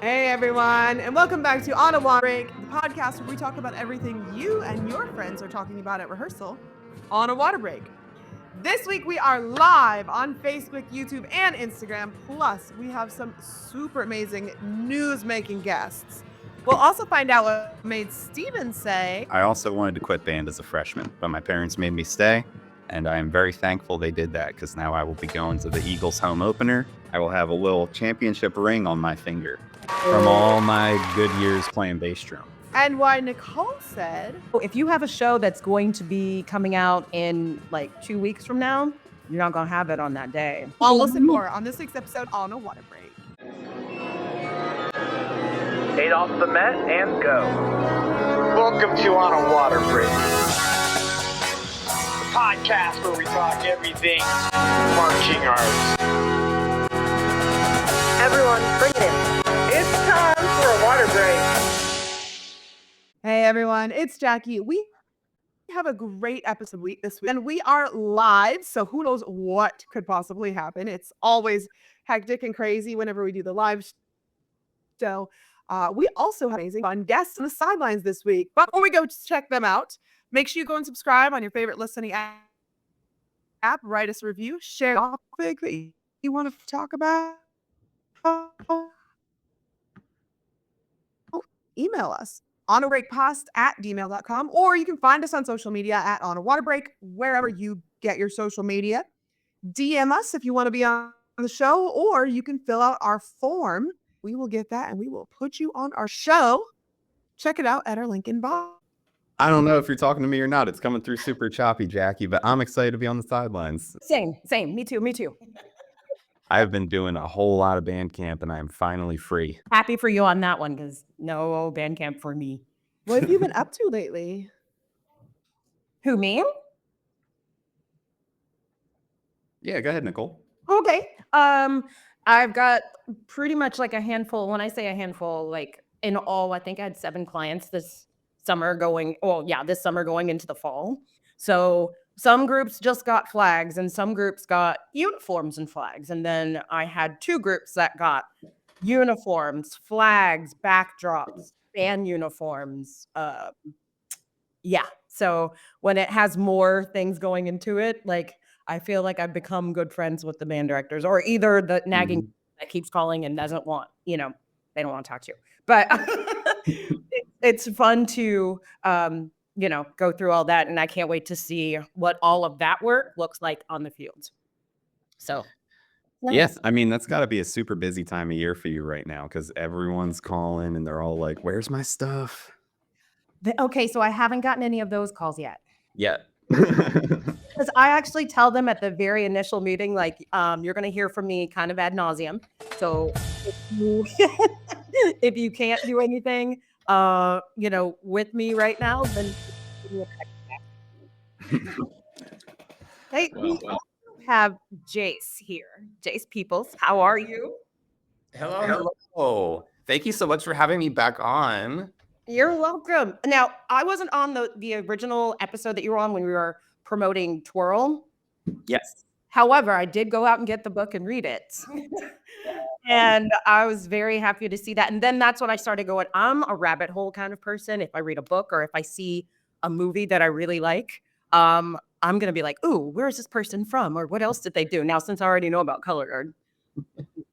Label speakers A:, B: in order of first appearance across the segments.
A: Hey everyone, and welcome back to On a Water Break, the podcast where we talk about everything you and your friends are talking about at rehearsal on a water break. This week we are live on Facebook, YouTube, and Instagram. Plus, we have some super amazing news-making guests. We'll also find out what made Steven say,
B: I also wanted to quit band as a freshman, but my parents made me stay, and I am very thankful they did that because now I will be going to the Eagles home opener. I will have a little championship ring on my finger from all my good years playing bass drum.
A: and why Nicole said,
C: If you have a show that's going to be coming out in like 2 weeks from now, you're not going to have it on that day.
A: I'll listen more on this week's episode on a water break.
D: 8 off the mat and go.
E: Welcome to On a Water Break, the podcast where we talk everything marching arts.
D: Everyone, bring it in. It's time for a water break.
A: Hey everyone, it's Jackie. We have a great episode this week, and we are live, so who knows what could possibly happen. It's always hectic and crazy whenever we do the live show. We also have amazing fun guests on the sidelines this week. But before we go check them out, make sure you go and subscribe on your favorite listening app, write us a review, share a topic that you want to talk about. Email us onabreakpost@gmail.com, or you can find us on social media at On a Water Break, wherever you get your social media. DM us if you want to be on the show, or you can fill out our form. We will get that and we will put you on our show. Check it out at our link in bio.
B: I don't know if you're talking to me or not. It's coming through super choppy, Jackie, but I'm excited to be on the sidelines.
C: Same. Me too.
B: I've been doing a whole lot of band camp, and I'm finally free.
C: Happy for you on that one because no band camp for me.
A: What have you been up to lately?
C: Who, me?
B: Yeah, go ahead, Nicole.
C: Okay. I've got pretty much like a handful. When I say a handful, like in all, I think I had 7 clients this summer going into the fall. So some groups just got flags and some groups got uniforms and flags. And then I had 2 groups that got uniforms, flags, backdrops, band uniforms. So when it has more things going into it, like I feel like I've become good friends with the band directors, or either the nagging that keeps calling and doesn't want, they don't want to talk to you. But it's fun to, go through all that. And I can't wait to see what all of that work looks like on the field. So.
B: Yes, I mean, that's got to be a super busy time of year for you right now because everyone's calling and they're all like, where's my stuff?
C: Okay, so I haven't gotten any of those calls yet.
B: Yet.
C: Because I actually tell them at the very initial meeting, like, you're going to hear from me kind of ad nauseum. So if you can't do anything, with me right now, then give me a text. Hey, we have Jase here. Jase Peeples, how are you?
F: Hello. Thank you so much for having me back on.
C: You're welcome. Now, I wasn't on the original episode that you were on when we were promoting Twirl.
F: Yes.
C: However, I did go out and get the book and read it. And I was very happy to see that. And then that's when I started going, I'm a rabbit hole kind of person. If I read a book or if I see a movie that I really like, I'm going to be like, ooh, where is this person from? Or what else did they do? Now, since I already know about color guard.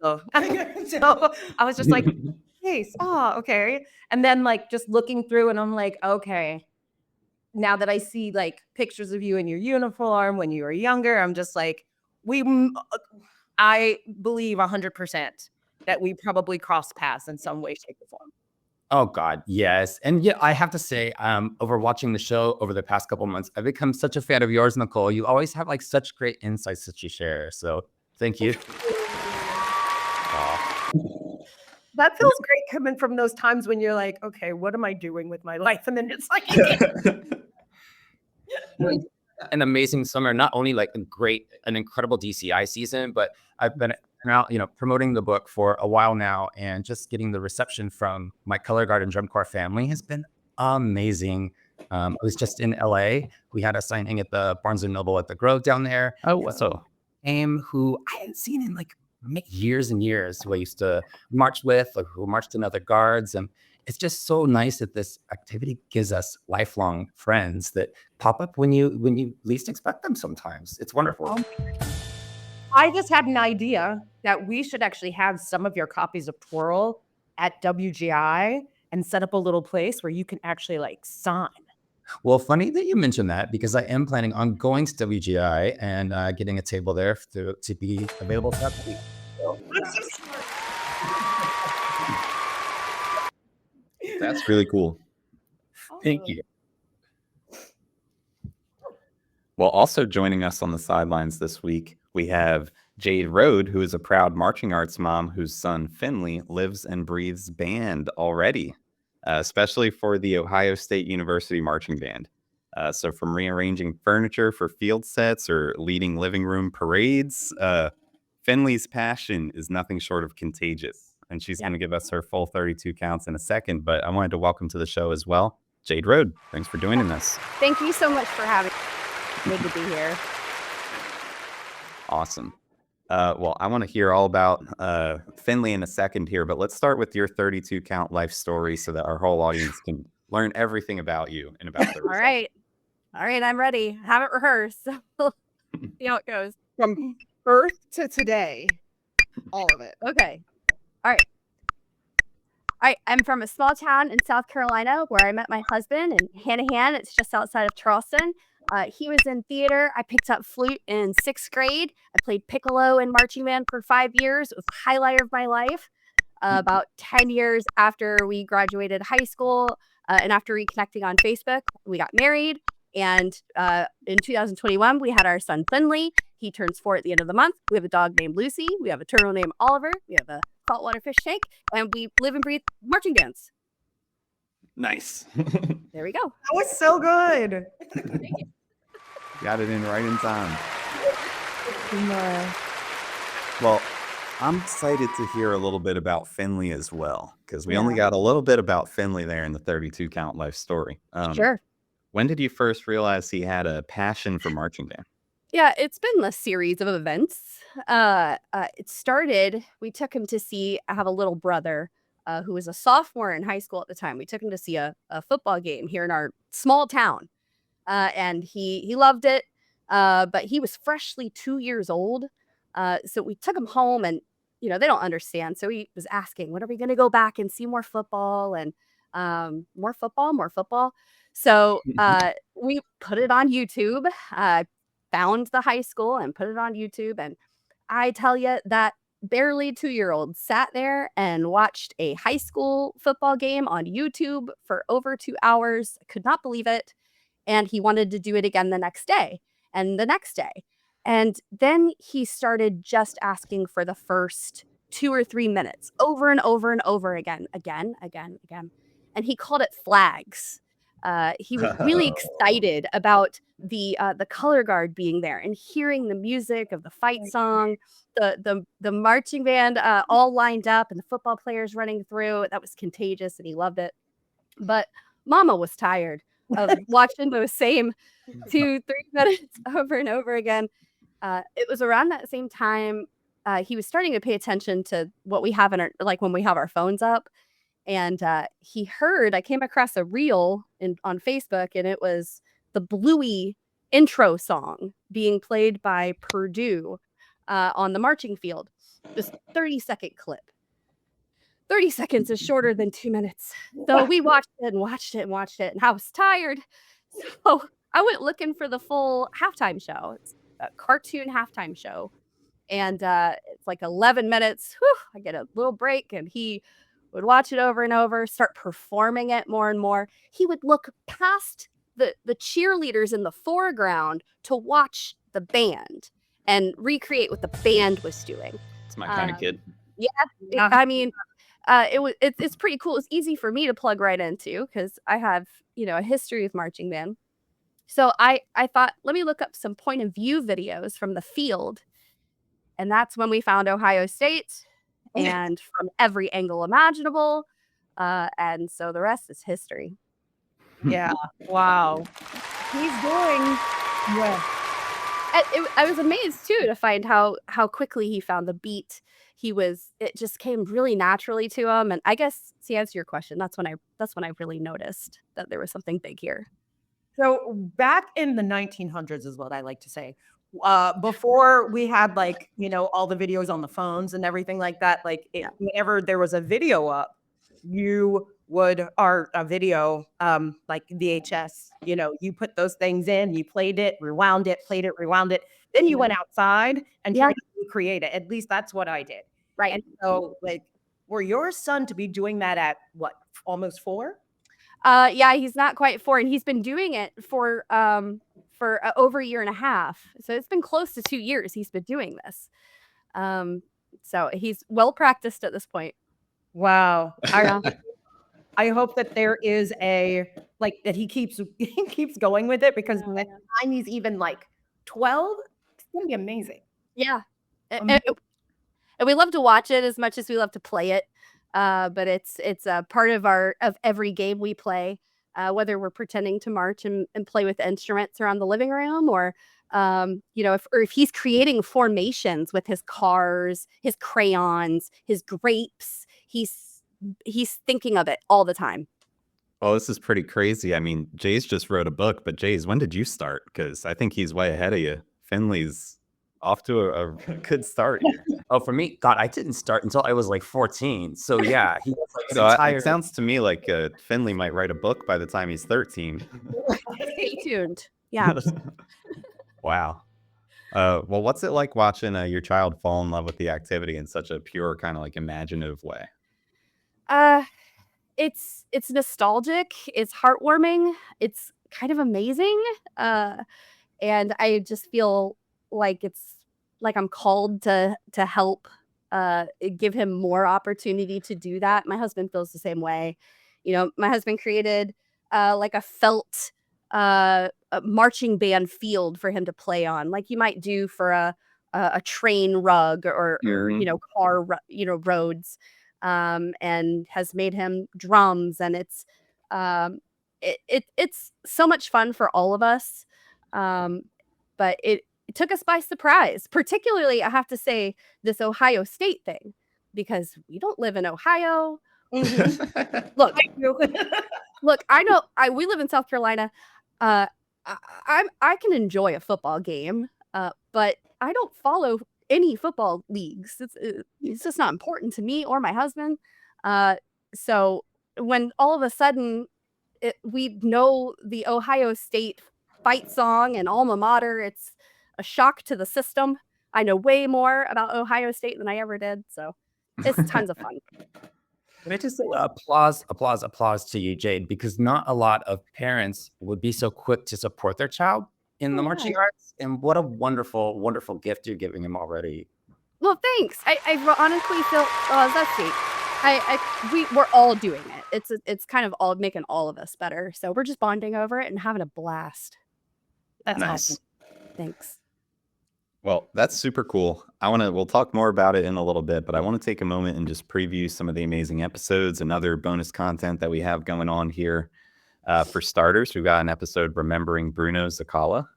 C: So I was just like, yes, okay. And then like just looking through and I'm like, okay, now that I see like pictures of you in your uniform when you were younger, I'm just like, I believe 100% that we probably crossed paths in some way, shape, or form.
F: Oh God, yes. And yeah, I have to say, over watching the show over the past couple months, I've become such a fan of yours, Nicole. You always have like such great insights that you share. So thank you.
C: That feels great coming from those times when you're like, okay, what am I doing with my life? And then it's like,
F: an amazing summer, not only like an incredible DCI season, but I've been out, promoting the book for a while now, and just getting the reception from my color guard and drum corps family has been amazing. I was just in LA. We had a signing at the Barnes and Noble at the Grove down there.
B: Oh, wow.
F: So who I hadn't seen in like years and years who I used to march with, like who marched in other guards. And it's just so nice that this activity gives us lifelong friends that pop up when you least expect them sometimes. It's wonderful.
C: I just had an idea that we should actually have some of your copies of Twirl at WGI and set up a little place where you can actually like sign.
F: Well, funny that you mentioned that because I am planning on going to WGI and getting a table there to be available for that week.
B: That's really cool.
F: Thank you.
B: Well, also joining us on the sidelines this week, we have Jade Rhode, who is a proud marching arts mom whose son Finley lives and breathes band already, especially for the Ohio State University Marching Band. So from rearranging furniture for field sets or leading living room parades, Finley's passion is nothing short of contagious. And she's going to give us her full 32 counts in a second. But I wanted to welcome to the show as well, Jade Rhode. Thanks for joining us.
G: Thank you so much for having me. Good to be here.
B: Awesome. Well, I want to hear all about Finley in a second here, but let's start with your 32 count life story so that our whole audience can learn everything about you in about 30
G: All right. All right, I'm ready. Haven't rehearsed. So see how it goes.
A: From birth to today, all of it.
G: Okay. All right. I'm from a small town in South Carolina where I met my husband in Hanahan. It's just outside of Charleston. He was in theater. I picked up flute in 6th grade. I played piccolo in marching band for 5 years. It was the highlight of my life. About 10 years after we graduated high school and after reconnecting on Facebook, we got married. And in 2021, we had our son Finley. He turns 4 at the end of the month. We have a dog named Lucy. We have a turtle named Oliver. We have a saltwater fish tank. And we live and breathe marching bands.
B: Nice.
G: There we go.
A: That was so good.
B: Got it in right in time. Well, I'm excited to hear a little bit about Finley as well, because we only got a little bit about Finley there in the 32 count life story.
G: Sure.
B: When did you first realize he had a passion for marching band?
G: Yeah, it's been a series of events. It started, we took him to see, I have a little brother who was a sophomore in high school at the time. We took him to see a football game here in our small town. And he loved it, but he was freshly 2 years old. So we took him home and, you know, they don't understand. So he was asking, when are we going to go back and see more football and more football? So we put it on YouTube, found the high school and put it on YouTube. And I tell you, that barely 2-year-old sat there and watched a high school football game on YouTube for over 2 hours. I could not believe it. And he wanted to do it again the next day and the next day. And then he started just asking for the first 2 or 3 minutes over and over and over again. And he called it flags. He was really excited about the color guard being there and hearing the music of the fight song, the marching band all lined up and the football players running through. That was contagious and he loved it. But Mama was tired of watching those same 2-3 minutes over and over again. It was around that same time he was starting to pay attention to what we have in our, like when we have our phones up. And he heard, I came across a reel on Facebook, and it was the Bluey intro song being played by Purdue on the marching field. This 30-second clip. 30 seconds is shorter than 2 minutes. So we watched it, and I was tired. So I went looking for the full halftime show. It's a cartoon halftime show. And it's like 11 minutes. Whew, I get a little break, and he would watch it over and over, start performing it more and more. He would look past the cheerleaders in the foreground to watch the band and recreate what the band was doing.
B: It's my kind of kid.
G: Yeah, I mean, it's pretty cool. It's easy for me to plug right into because I have, a history with marching band. So I thought, let me look up some point of view videos from the field. And that's when we found Ohio State, and from every angle imaginable. And so the rest is history.
C: Yeah. Wow.
G: He's doing I was amazed too to find how quickly he found the beat. It just came really naturally to him. And I guess to answer your question, that's when I really noticed that there was something big here.
C: So back in the 1900s is what I like to say. Before we had like, all the videos on the phones and everything like that, like whenever there was a video up, you would, or a video, like VHS, you put those things in, you played it, rewound it, played it, rewound it. Then you went outside and tried to recreate it. At least that's what I did.
G: Right.
C: And so like, were your son to be doing that at what, almost 4?
G: Yeah, he's not quite 4, and he's been doing it for over a year and a half. So it's been close to 2 years he's been doing this. So he's well practiced at this point.
C: Wow. I hope that there is that he keeps going with it, because by the time he's even like 12, it's gonna be amazing.
G: Yeah. And we love to watch it as much as we love to play it. But it's a part of every game we play, whether we're pretending to march and play with instruments around the living room, or if he's creating formations with his cars, his crayons, his grapes, he's thinking of it all the time.
B: Well, this is pretty crazy. I mean, Jase just wrote a book, but Jase, when did you start? Because I think he's way ahead of you. Finley's off to a good start here.
F: Oh, for me, God, I didn't start until I was like 14. So yeah, he was like
B: So it sounds to me like Finley might write a book by the time he's 13.
G: Stay tuned. Yeah.
B: Wow. Well, what's it like watching your child fall in love with the activity in such a pure kind of like imaginative way?
G: It's nostalgic. It's heartwarming. It's kind of amazing. And I just feel like I'm called to help give him more opportunity to do that. My husband feels the same way. My husband created like a felt a marching band field for him to play on, like you might do for a train rug or car roads, and has made him drums, and it's so much fun for all of us. But it took us by surprise, particularly, I have to say, this Ohio State thing, because we don't live in Ohio. Look, I know we live in South Carolina. I can enjoy a football game, but I don't follow any football leagues. It's just not important to me or my husband. So when all of a sudden we know the Ohio State fight song and alma mater, it's a shock to the system. I know way more about Ohio State than I ever did, so it's tons of fun.
F: Can I just say applause to you, Jade, because not a lot of parents would be so quick to support their child in the marching arts, and what a wonderful, wonderful gift you're giving him already.
G: Well, thanks. I honestly feel that's sweet. We're all doing it. It's kind of all making all of us better. So we're just bonding over it and having a blast.
C: That's
F: Nice.
C: awesome.
G: Thanks.
B: Well, that's super cool. We'll talk more about it in a little bit, but I want to take a moment and just preview some of the amazing episodes and other bonus content that we have going on here. For starters, we've got an episode remembering Bruno Zacala,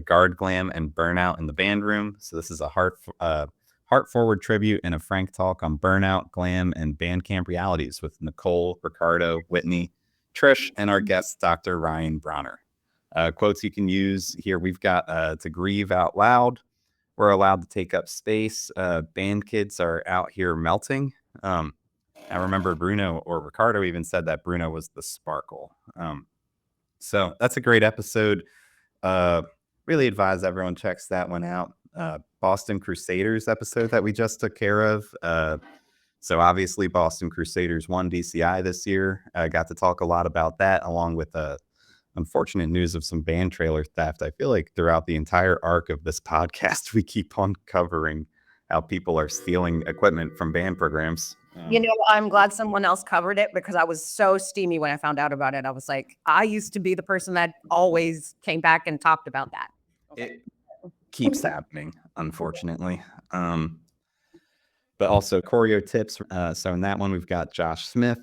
B: Guard Glam and Burnout in the Band Room. So this is a heart-forward tribute and a frank talk on burnout, glam, and band camp realities with Nicole, Ricardo, Whitney, Trish, and our guest, Dr. Ryan Bronner. Quotes you can use here. We've got to grieve out loud. We're allowed to take up space. Band kids are out here melting. I remember Bruno or Ricardo even said that Bruno was the sparkle. So that's a great episode. Really advise everyone checks that one out. Boston Crusaders episode that we just took care of. So obviously Boston Crusaders won DCI this year. I got to talk a lot about that, along with unfortunate news of some band trailer theft. I feel like throughout the entire arc of this podcast, we keep on covering how people are stealing equipment from band programs.
C: I'm glad someone else covered it, because I was so steamy when I found out about it. I was like, I used to be the person that always came back and talked about that.
B: It keeps happening, unfortunately. But but also choreo tips. So in that one, we've got Josh Smith,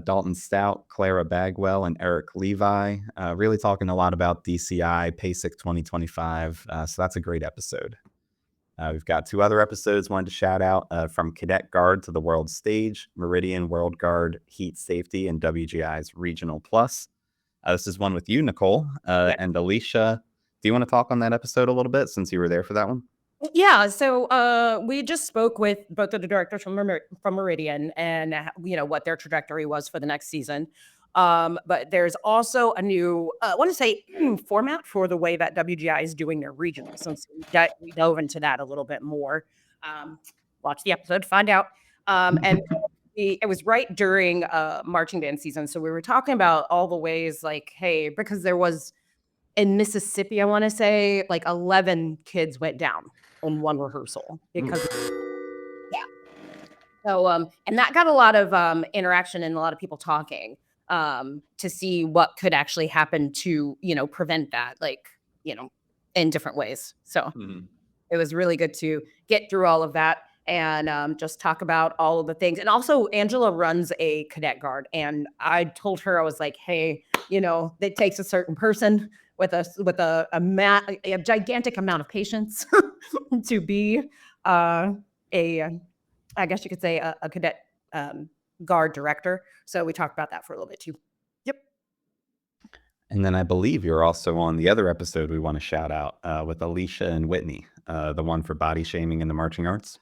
B: Dalton Stout, Clara Bagwell, and Eric Levi, really talking a lot about DCI, PASIC 2025. So that's a great episode. We've got 2 other episodes wanted to shout out, from Cadet Guard to the World Stage, Meridian World Guard, Heat Safety, and WGI's Regional Plus. This is one with you, Nicole, and Alicia. Do you want to talk on that episode a little bit since you were there for that one?
C: Yeah, so we just spoke with both of the directors from Meridian and what their trajectory was for the next season. But there's also a new, I want to say, format for the way that WGI is doing their regionals. Since we dove into that a little bit more. Watch the episode, find out. And it was right during marching band season, so we were talking about all the ways, like, hey, because there was in Mississippi, I want to say, like 11 kids went down on one rehearsal because so and that got a lot of interaction and a lot of people talking to see what could actually happen to prevent that, like in different ways. So it was really good to get through all of that and just talk about all of the things. And also Angela runs a cadet guard, and I told her, I was like, hey, it takes a certain person with a gigantic amount of patience to be I guess you could say a cadet guard director. So we talked about that for a little bit too. Yep.
B: And then I believe you're also on the other episode we want to shout out with Alicia and Whitney, the one for body shaming in the marching arts.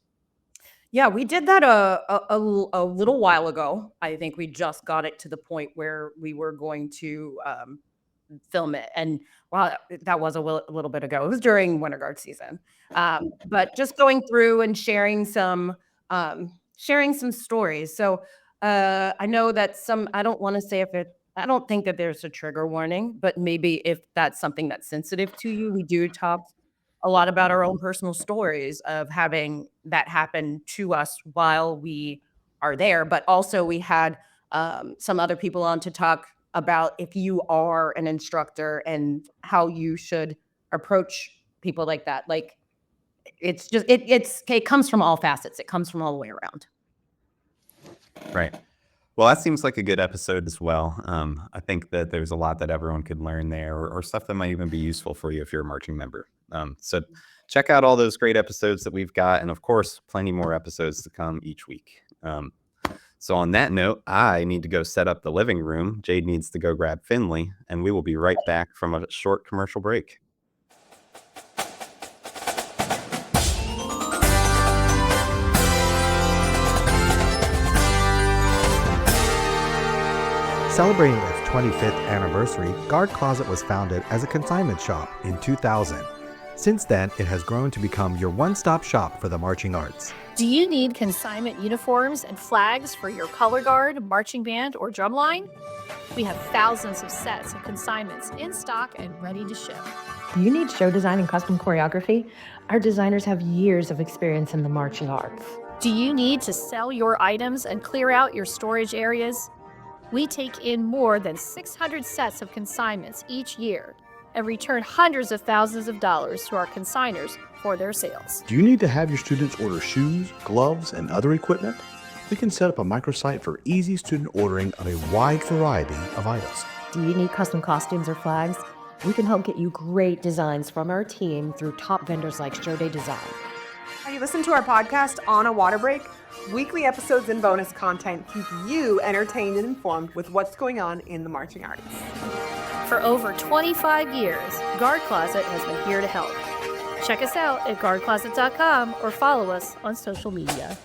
C: Yeah, we did that a little while ago. I think we just got it to the point where we were going to film it. And well, that was a little bit ago. It was during Winter Guard season. But just going through and sharing some stories. So I know that I don't want to say I don't think that there's a trigger warning, but maybe if that's something that's sensitive to you, we do talk a lot about our own personal stories of having that happen to us while we are there. But also we had some other people on to talk about if you are an instructor and how you should approach people like that. Like it's just, it comes from all facets. It comes from all the way around.
B: Right. Well, that seems like a good episode as well. I think that there's a lot that everyone could learn there, or stuff that might even be useful for you if you're a marching member. So check out all those great episodes that we've got. And of course, plenty more episodes to come each week. So on that note, I need to go set up the living room. Jade needs to go grab Finley, and we will be right back from a short commercial break.
H: Celebrating its 25th anniversary, Guard Closet was founded as a consignment shop in 2000. Since then, it has grown to become your one-stop shop for the marching arts.
I: Do you need consignment uniforms and flags for your color guard, marching band, or drumline? We have thousands of sets of consignments in stock and ready to ship.
J: Do you need show design and custom choreography? Our designers have years of experience in the marching arts.
I: Do you need to sell your items and clear out your storage areas? We take in more than 600 sets of consignments each year and return hundreds of thousands of dollars to our consigners for their sales.
K: Do you need to have your students order shoes, gloves, and other equipment? We can set up a microsite for easy student ordering of a wide variety of items.
J: Do you need custom costumes or flags? We can help get you great designs from our team through top vendors like Show Day Design.
A: Have you listened to our podcast on a water break? Weekly episodes and bonus content keep you entertained and informed with what's going on in the marching arts.
I: For over 25 years, Guard Closet has been here to help. Check us out at guardcloset.com or follow us on social media.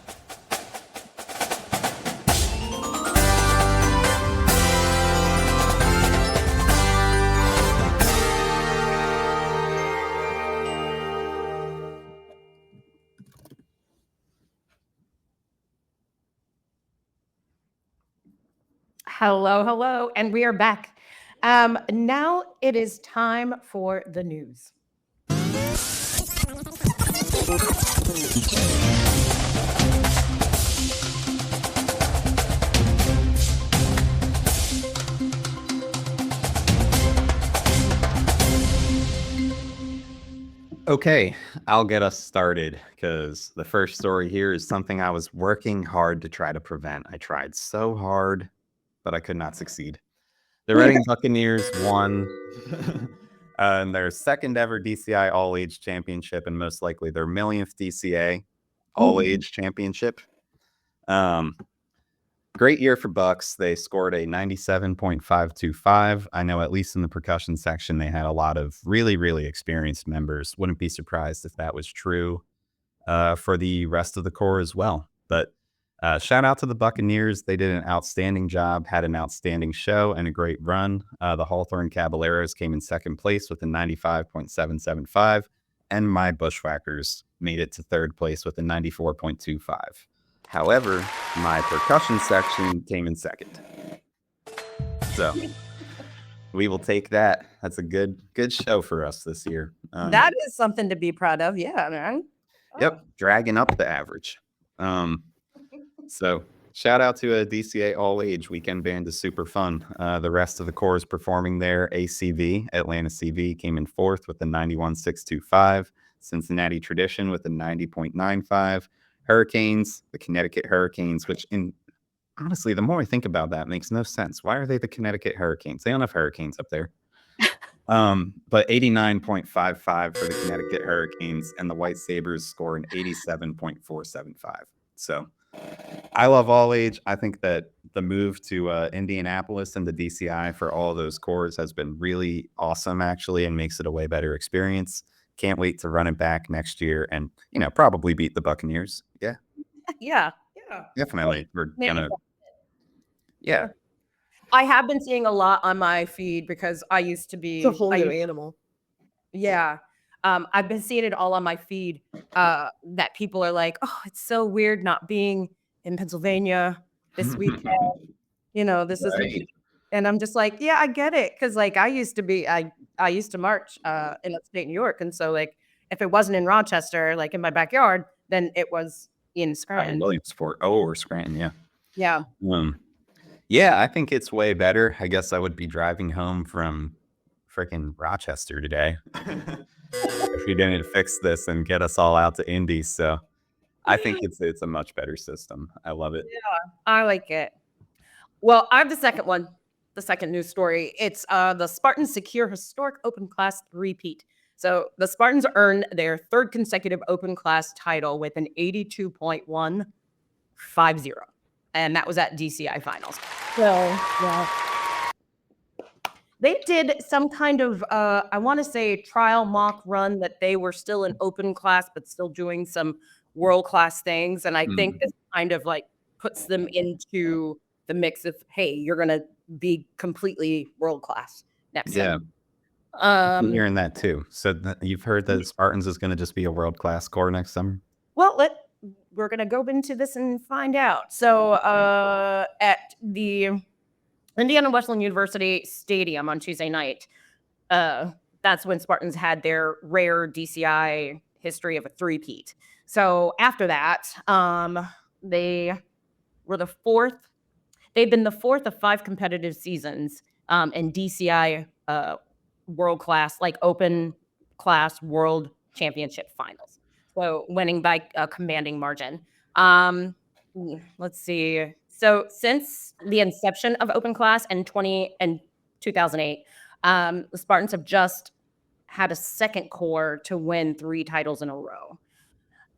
C: Hello, and we are back. Now it is time for the news.
B: Okay, I'll get us started because the first story here is something I was working hard to try to prevent. I tried so hard, but I could not succeed. The Reading Buccaneers won their second ever DCI All Age Championship and most likely their millionth DCA All Age Championship. Great year for Bucks. They scored a 97.525. I know at least in the percussion section, they had a lot of really, really experienced members. Wouldn't be surprised if that was true for the rest of the core as well. But shout out to the Buccaneers. They did an outstanding job, had an outstanding show and a great run. The Hawthorne Caballeros came in second place with a 95.775. And my Bushwhackers made it to third place with a 94.25. However, my percussion section came in second. So we will take that. That's a good show for us this year.
C: That is something to be proud of. Yeah, man.
B: Yep, dragging up the average. So shout out to a DCA All Age weekend band is super fun. The rest of the core is performing there. ACV, Atlanta CV, came in fourth with a 91.625. Cincinnati Tradition with a 90.95. Hurricanes, the Connecticut Hurricanes, which honestly, the more I think about that, makes no sense. Why are they the Connecticut Hurricanes? They don't have hurricanes up there. But 89.55 for the Connecticut Hurricanes, and the White Sabres score an 87.475. So I love All Age. I think that the move to Indianapolis and the DCI for all those cores has been really awesome, actually, and makes it a way better experience. Can't wait to run it back next year and, probably beat the Buccaneers. Yeah.
C: Yeah.
B: Definitely. We're gonna. Yeah.
C: I have been seeing a lot on my feed because I used to be.
A: It's a whole new animal.
C: Yeah. I've been seeing it all on my feed that people are like, oh, it's so weird not being in Pennsylvania this weekend. This is. And I'm just like, yeah, I get it. Because I used to march in upstate New York. And so if it wasn't in Rochester, in my backyard, then it was in Scranton.
B: Williamsport. Or Scranton. Yeah.
C: Yeah.
B: Yeah, I think it's way better. I guess I would be driving home from freaking Rochester today if we didn't fix this and get us all out to Indy. So I think it's a much better system. I love it.
C: Yeah, I like it. Well, I have the second one. The second news story. It's the Spartans secure historic open class repeat. So the Spartans earned their third consecutive open class title with an 82.150. And that was at DCI Finals.
I: Well,
C: they did some kind of, I want to say, trial mock run that they were still in open class, but still doing some world class things. And I think this kind of puts them into the mix of, hey, you're going to be completely world class next
B: Yeah.
C: time.
B: I'm hearing that too. So you've heard that Spartans is going to just be a world class core next summer?
C: Well, we're going to go into this and find out. So at the Indiana Wesleyan University Stadium on Tuesday night, that's when Spartans had their rare DCI history of a three-peat. So after that, they were the fourth. They've been the fourth of 5 competitive seasons in DCI world class, open class world championship finals. So winning by a commanding margin. Let's see. So since the inception of open class in 2008, the Spartans have just had a second core to win 3 titles in a row.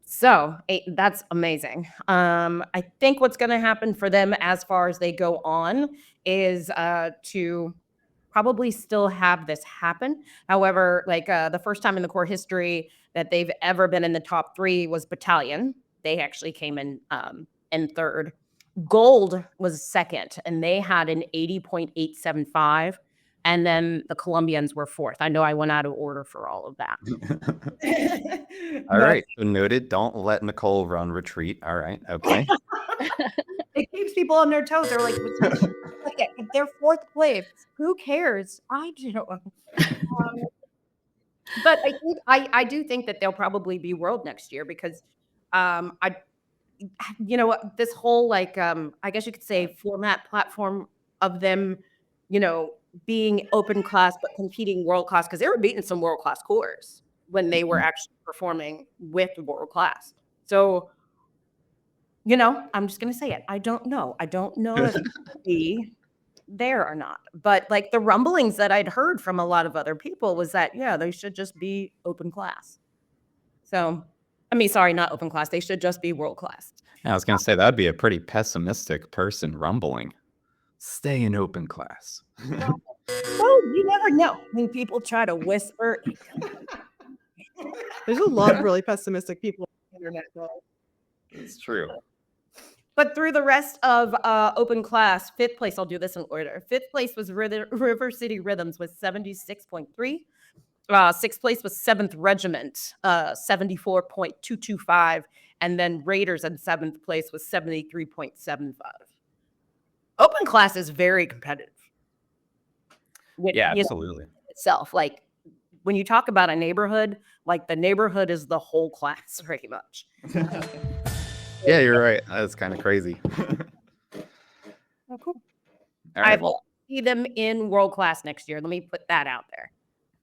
C: So that's amazing. I think what's going to happen for them as far as they go on is to probably still have this happen. However, the first time in the core history that they've ever been in the top 3 was Battalion. They actually came in third. Gold was second, and they had an 80.875. And then the Colombians were fourth. I know I went out of order for all of that.
B: All right. So noted. Don't let Nicole run retreat. All right. Okay.
C: It keeps people on their toes. They're like, if they're fourth place, who cares? I do. But I do think that they'll probably be world next year because this whole I guess you could say format platform of them, being open class but competing world class, because they were beating some world class cores. when they were actually performing with world class. So, I'm just going to say it. I don't know. I don't know if it'll be there or not. But like the rumblings that I'd heard from a lot of other people was that, yeah, they should just be open class. So, sorry, not open class. They should just be world class.
B: I was going to say that'd be a pretty pessimistic person rumbling. Stay in open class.
C: Well, you never know when people try to whisper.
A: There's a lot of really pessimistic people on the internet, though.
B: It's true.
C: But through the rest of open class, 5th place, I'll do this in order. 5th place was River City Rhythms with 76.3. 6th place was 7th Regiment, 74.225. And then Raiders in 7th place was 73.75. Open class is very competitive.
B: Yeah, absolutely.
C: Itself, like when you talk about a neighborhood, like the neighborhood is the whole class, pretty much.
B: Yeah, you're right. That's kind of crazy.
C: Oh, cool.
B: All
C: I
B: right.
C: will see them in world class next year. Let me put that out there.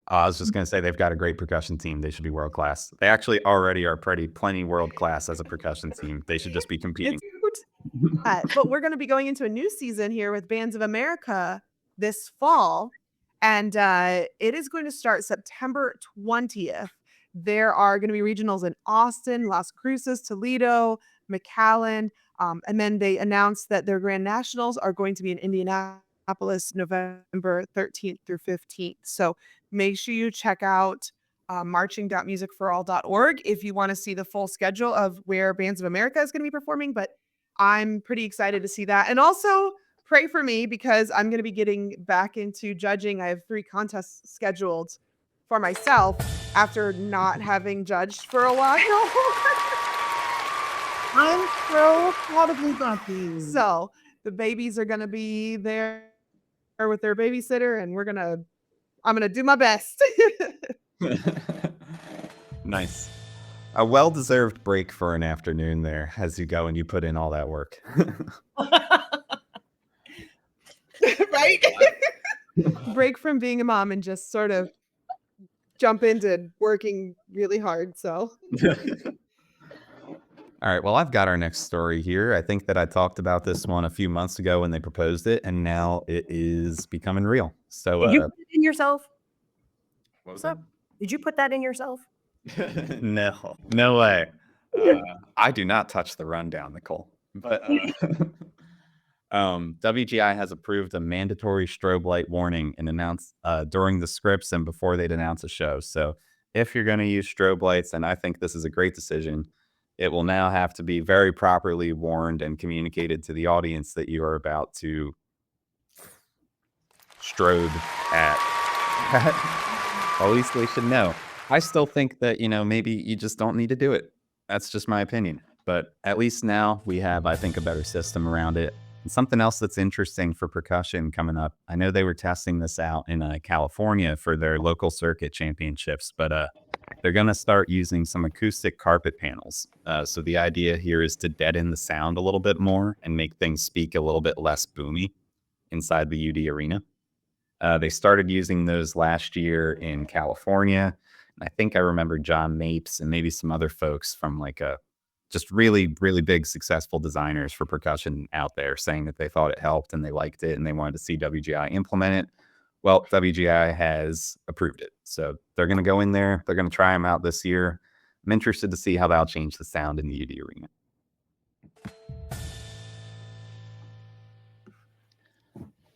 B: I was just going to say they've got a great percussion team. They should be world class. They actually already are plenty world class as a percussion team. They should just be competing.
A: But we're going to be going into a new season here with Bands of America this fall. And it is going to start September 20th. There are going to be regionals in Austin, Las Cruces, Toledo, McAllen. And then they announced that their Grand Nationals are going to be in Indianapolis, November 13th through 15th. So make sure you check out marching.musicforall.org if you want to see the full schedule of where Bands of America is going to be performing. But I'm pretty excited to see that. And also pray for me because I'm going to be getting back into judging. I have 3 contests scheduled for myself after not having judged for a while.
D: I'm so proud of you, Bucky.
A: So the babies are going to be there with their babysitter, and I'm going to do my best.
B: Nice. A well-deserved break for an afternoon there as you go and you put in all that work.
A: Right? Break from being a mom and just sort of jump into working really hard. So
B: All right, well, I've got our next story here. I think that I talked about this one a few months ago when they proposed it, and now it is becoming real. So
C: Did you put it in yourself?
B: what was
C: What's up? Did you put that in yourself?
B: that? No way. I do not touch the rundown, Nicole. But WGI has approved a mandatory strobe light warning and announced during the scripts and before they'd announce a show. So if you're going to use strobe lights, and I think this is a great decision, it will now have to be very properly warned and communicated to the audience that you are about to strobe at. At least they should know. I still think that, maybe you just don't need to do it. That's just my opinion. But at least now we have, I think, a better system around it. And something else that's interesting for percussion coming up, I know they were testing this out in California for their local circuit championships, but they're going to start using some acoustic carpet panels. So the idea here is to deaden the sound a little bit more and make things speak a little bit less boomy inside the UD arena. They started using those last year in California. And I think I remember John Mapes and maybe some other folks from just really, really big successful designers for percussion out there saying that they thought it helped and they liked it and they wanted to see WGI implement it. Well, WGI has approved it. So they're going to go in there. They're going to try them out this year. I'm interested to see how that'll change the sound in the UD arena.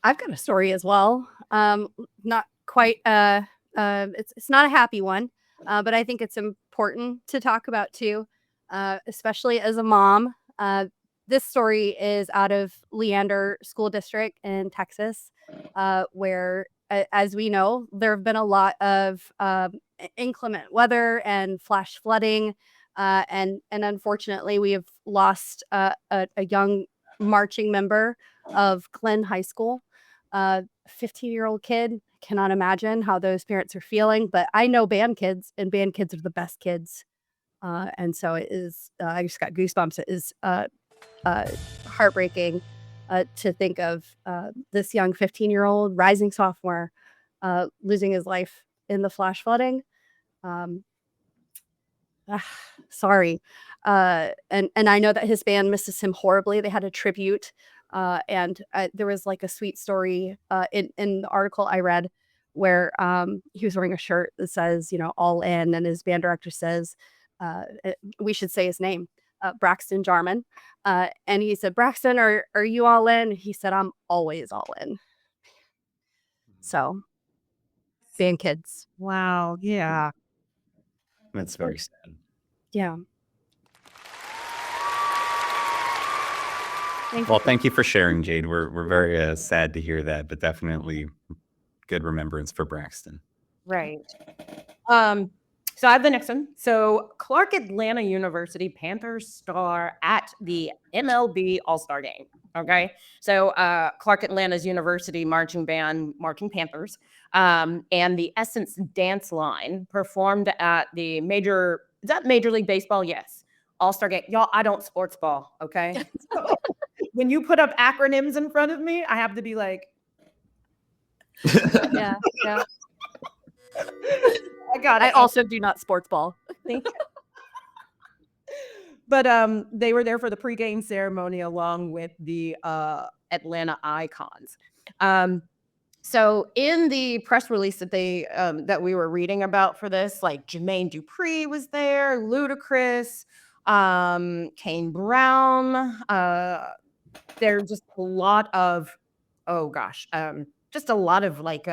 G: I've got a story as well. Not quite, it's not a happy one, but I think it's important to talk about too, especially as a mom. This story is out of Leander School District in Texas, where, as we know, there have been a lot of inclement weather and flash flooding, and unfortunately, we have lost a young marching member of Glenn High School. 15-year-old kid. Cannot imagine how those parents are feeling, but I know band kids, and band kids are the best kids. And so it is, I just got goosebumps. It is heartbreaking to think of this young 15-year-old rising sophomore losing his life in the flash flooding. Sorry. And I know that his band misses him horribly. They had a tribute, and there was like a sweet story in the article I read where he was wearing a shirt that says, all in, and his band director says, we should say his name, Braxton Jarman. And he said, Braxton, are you all in? He said, I'm always all in. So, band kids.
C: Wow. Yeah.
B: That's very sad.
G: Yeah.
B: Well, thank you for sharing, Jade. We're very sad to hear that, but definitely good remembrance for Braxton.
C: Right. So I have the next one. So Clark Atlanta University Panthers star at the MLB All-Star Game. Okay. So Clark Atlanta's University marching band, Marching Panthers, and the Essence Dance Line performed at the Major League Baseball? Yes. All-Star Game. Y'all, I don't sports ball. Okay. So when you put up acronyms in front of me, I have to be like,
G: Yeah.
C: I got it.
G: I also do not sports ball.
C: Thank you. But they were there for the pregame ceremony along with the Atlanta Icons. So in the press release that that we were reading about for this, like Jermaine Dupri was there, Ludacris, Kane Brown. There's just a lot of, just a lot of like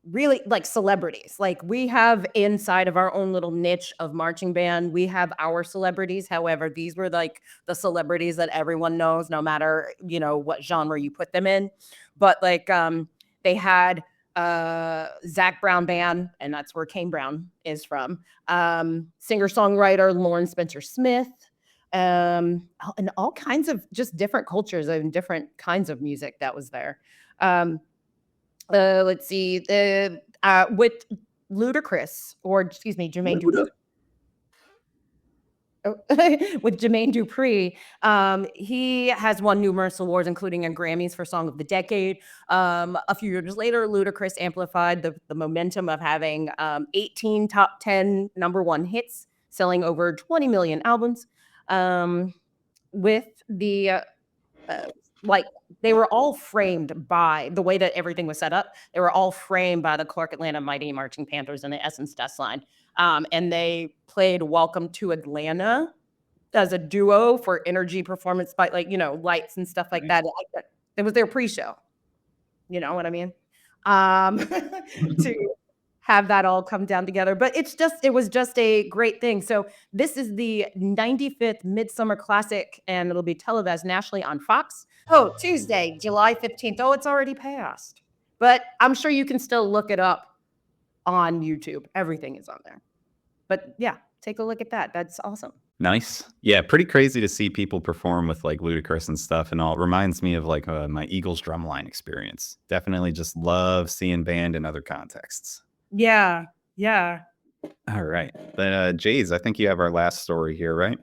C: really like celebrities. Like we have inside of our own little niche of marching band, we have our celebrities. However, these were like the celebrities that everyone knows, no matter, what genre you put them in. But like they had Zach Brown Band, and that's where Kane Brown is from. Singer-songwriter Lauren Spencer Smith, and all kinds of just different cultures and different kinds of music that was there. Let's see, with Ludacris, or excuse me, Jermaine Dupri. With Jermaine Dupri, he has won numerous awards, including Grammys for Song of the Decade. A few years later, Ludacris amplified the momentum of having 18 top 10 #1 hits, selling over 20 million albums. With the they were all framed by the way that everything was set up. They were all framed by the Clark Atlanta Mighty Marching Panthers and the Essence Dance Line. And they played Welcome to Atlanta as a duo for energy performance by lights and stuff like that. It was their pre-show. You know what I mean? To have that all come down together. But it was just a great thing. So this is the 95th Midsummer Classic, and it'll be televised nationally on Fox. Oh, Tuesday, July 15th. Oh, it's already passed. But I'm sure you can still look it up on YouTube. Everything is on there. But yeah, take a look at that. That's awesome.
B: Nice. Yeah, pretty crazy to see people perform with like Ludacris and stuff and all. It reminds me of like my Eagles drumline experience. Definitely just love seeing band in other contexts.
C: Yeah. Yeah.
B: All right. But Jase, I think you have our last story here, right?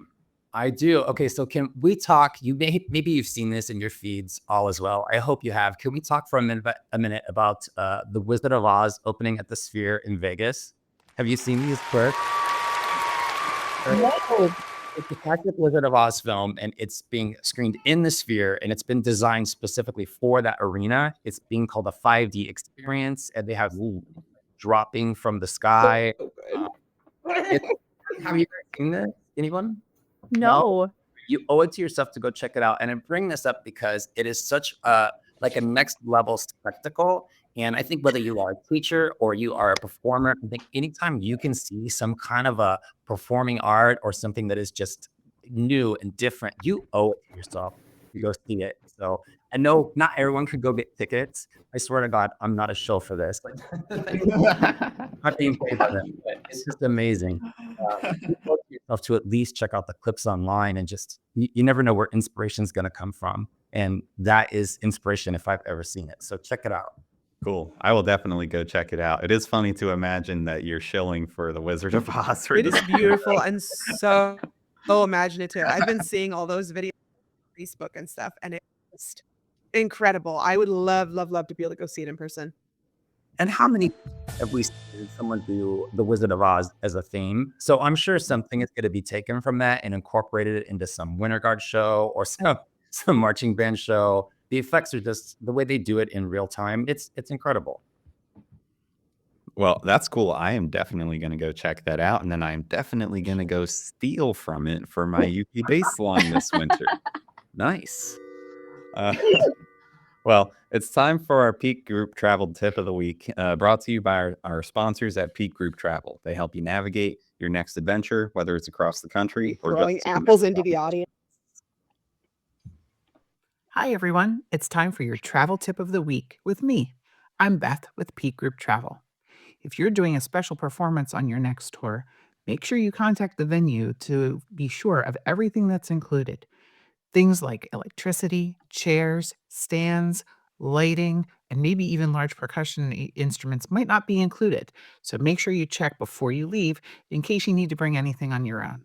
F: I do. Okay, so can we talk? Maybe you've seen this in your feeds all as well. I hope you have. Can we talk for a minute about the Wizard of Oz opening at the Sphere in Vegas? Have you seen these work? No. It's a classic Wizard of Oz film, and it's being screened in the Sphere, and it's been designed specifically for that arena. It's being called a 5D experience, and they have dropping from the sky. Have you ever seen this? Anyone?
G: No.
F: You owe it to yourself to go check it out. And I bring this up because it is such a next level spectacle. And I think whether you are a teacher or you are a performer, I think anytime you can see some kind of a performing art or something that is just new and different, you owe it to yourself to go see it. So I know not everyone could go get tickets. I swear to God, I'm not a shill for this. Not being paid for them, but it's just amazing. You owe it to yourself to at least check out the clips online, and just you never know where inspiration is going to come from. And that is inspiration if I've ever seen it. So check it out.
B: Cool. I will definitely go check it out. It is funny to imagine that you're shilling for the Wizard of Oz.
A: It is beautiful and so imaginative. I've been seeing all those videos on Facebook and stuff, and it's incredible. I would love to be able to go see it in person.
F: And how many have we seen someone do The Wizard of Oz as a theme? So I'm sure something is going to be taken from that and incorporated into some Winter Guard show or some marching band show. The effects are just the way they do it in real time. It's incredible.
B: Well, that's cool. I am definitely going to go check that out. And then I'm definitely going to go steal from it for my UP baseline this winter. Nice. Well, it's time for our Peak Group Travel Tip of the Week, brought to you by our sponsors at Peak Group Travel. They help you navigate your next adventure, whether it's across the country or
A: Throwing
B: just
A: apples into the audience.
L: Hi, everyone. It's time for your travel tip of the week with me. I'm Beth with Peak Group Travel. If you're doing a special performance on your next tour, make sure you contact the venue to be sure of everything that's included. Things like electricity, chairs, stands, lighting, and maybe even large percussion instruments might not be included. So make sure you check before you leave in case you need to bring anything on your own.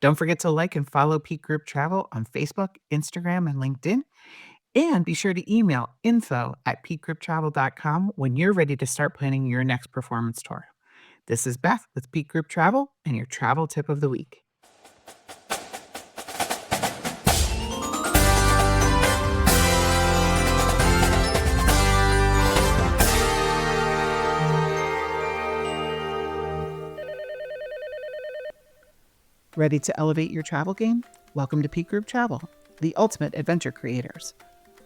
L: Don't forget to like and follow Peak Group Travel on Facebook, Instagram, and LinkedIn. And be sure to email info@peakgrouptravel.com when you're ready to start planning your next performance tour. This is Beth with Peak Group Travel and your travel tip of the week. Ready to elevate your travel game? Welcome to Peak Group Travel, the ultimate adventure creators.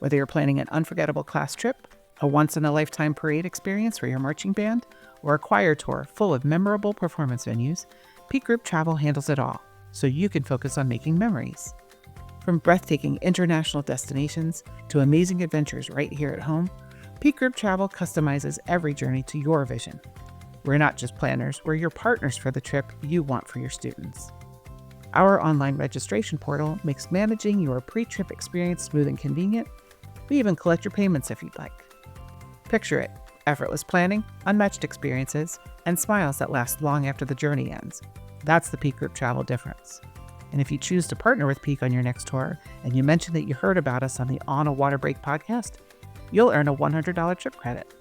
L: Whether you're planning an unforgettable class trip, a once-in-a-lifetime parade experience for your marching band, or a choir tour full of memorable performance venues, Peak Group Travel handles it all, so you can focus on making memories. From breathtaking international destinations to amazing adventures right here at home, Peak Group Travel customizes every journey to your vision. We're not just planners, we're your partners for the trip you want for your students. Our online registration portal makes managing your pre-trip experience smooth and convenient. We even collect your payments if you'd like. Picture it, effortless planning, unmatched experiences, and smiles that last long after the journey ends. That's the Peak Group Travel difference. And if you choose to partner with Peak on your next tour, and you mention that you heard about us on the On a Water Break podcast, you'll earn a $100 trip credit.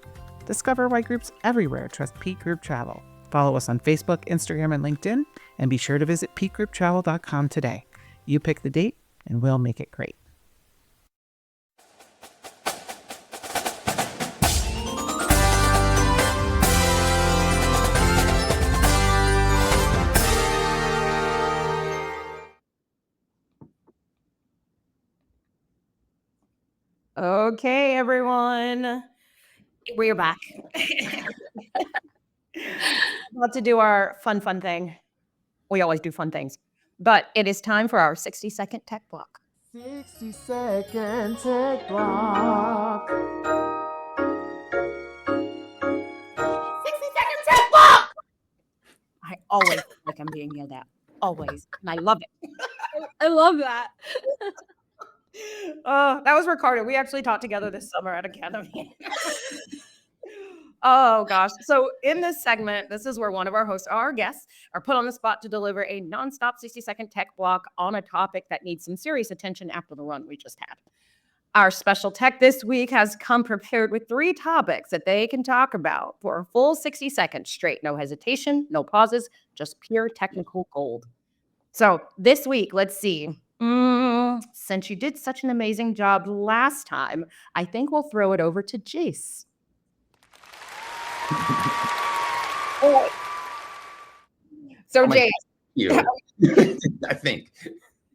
L: Discover why groups everywhere trust Peak Group Travel. Follow us on Facebook, Instagram, and LinkedIn, and be sure to visit peakgrouptravel.com today. You pick the date, and we'll make it great.
C: Okay, everyone. We're back. About to do our fun thing. We always do fun things. But it is time for our 60-second tech block.
L: 60-second tech block.
C: 60-second tech block! I always feel like I'm being yelled at. Always. And I love it.
G: I love that.
C: That was Ricardo. We actually taught together this summer at Academy. Oh, gosh. So in this segment, this is where one of our hosts, our guests, are put on the spot to deliver a nonstop 60-second tech block on a topic that needs some serious attention after the run we just had. Our special tech this week has come prepared with 3 topics that they can talk about for a full 60 seconds straight. No hesitation, no pauses, just pure technical gold. So this week, let's see. Since you did such an amazing job last time, I think we'll throw it over to Jase. So Jase,
F: You, I think.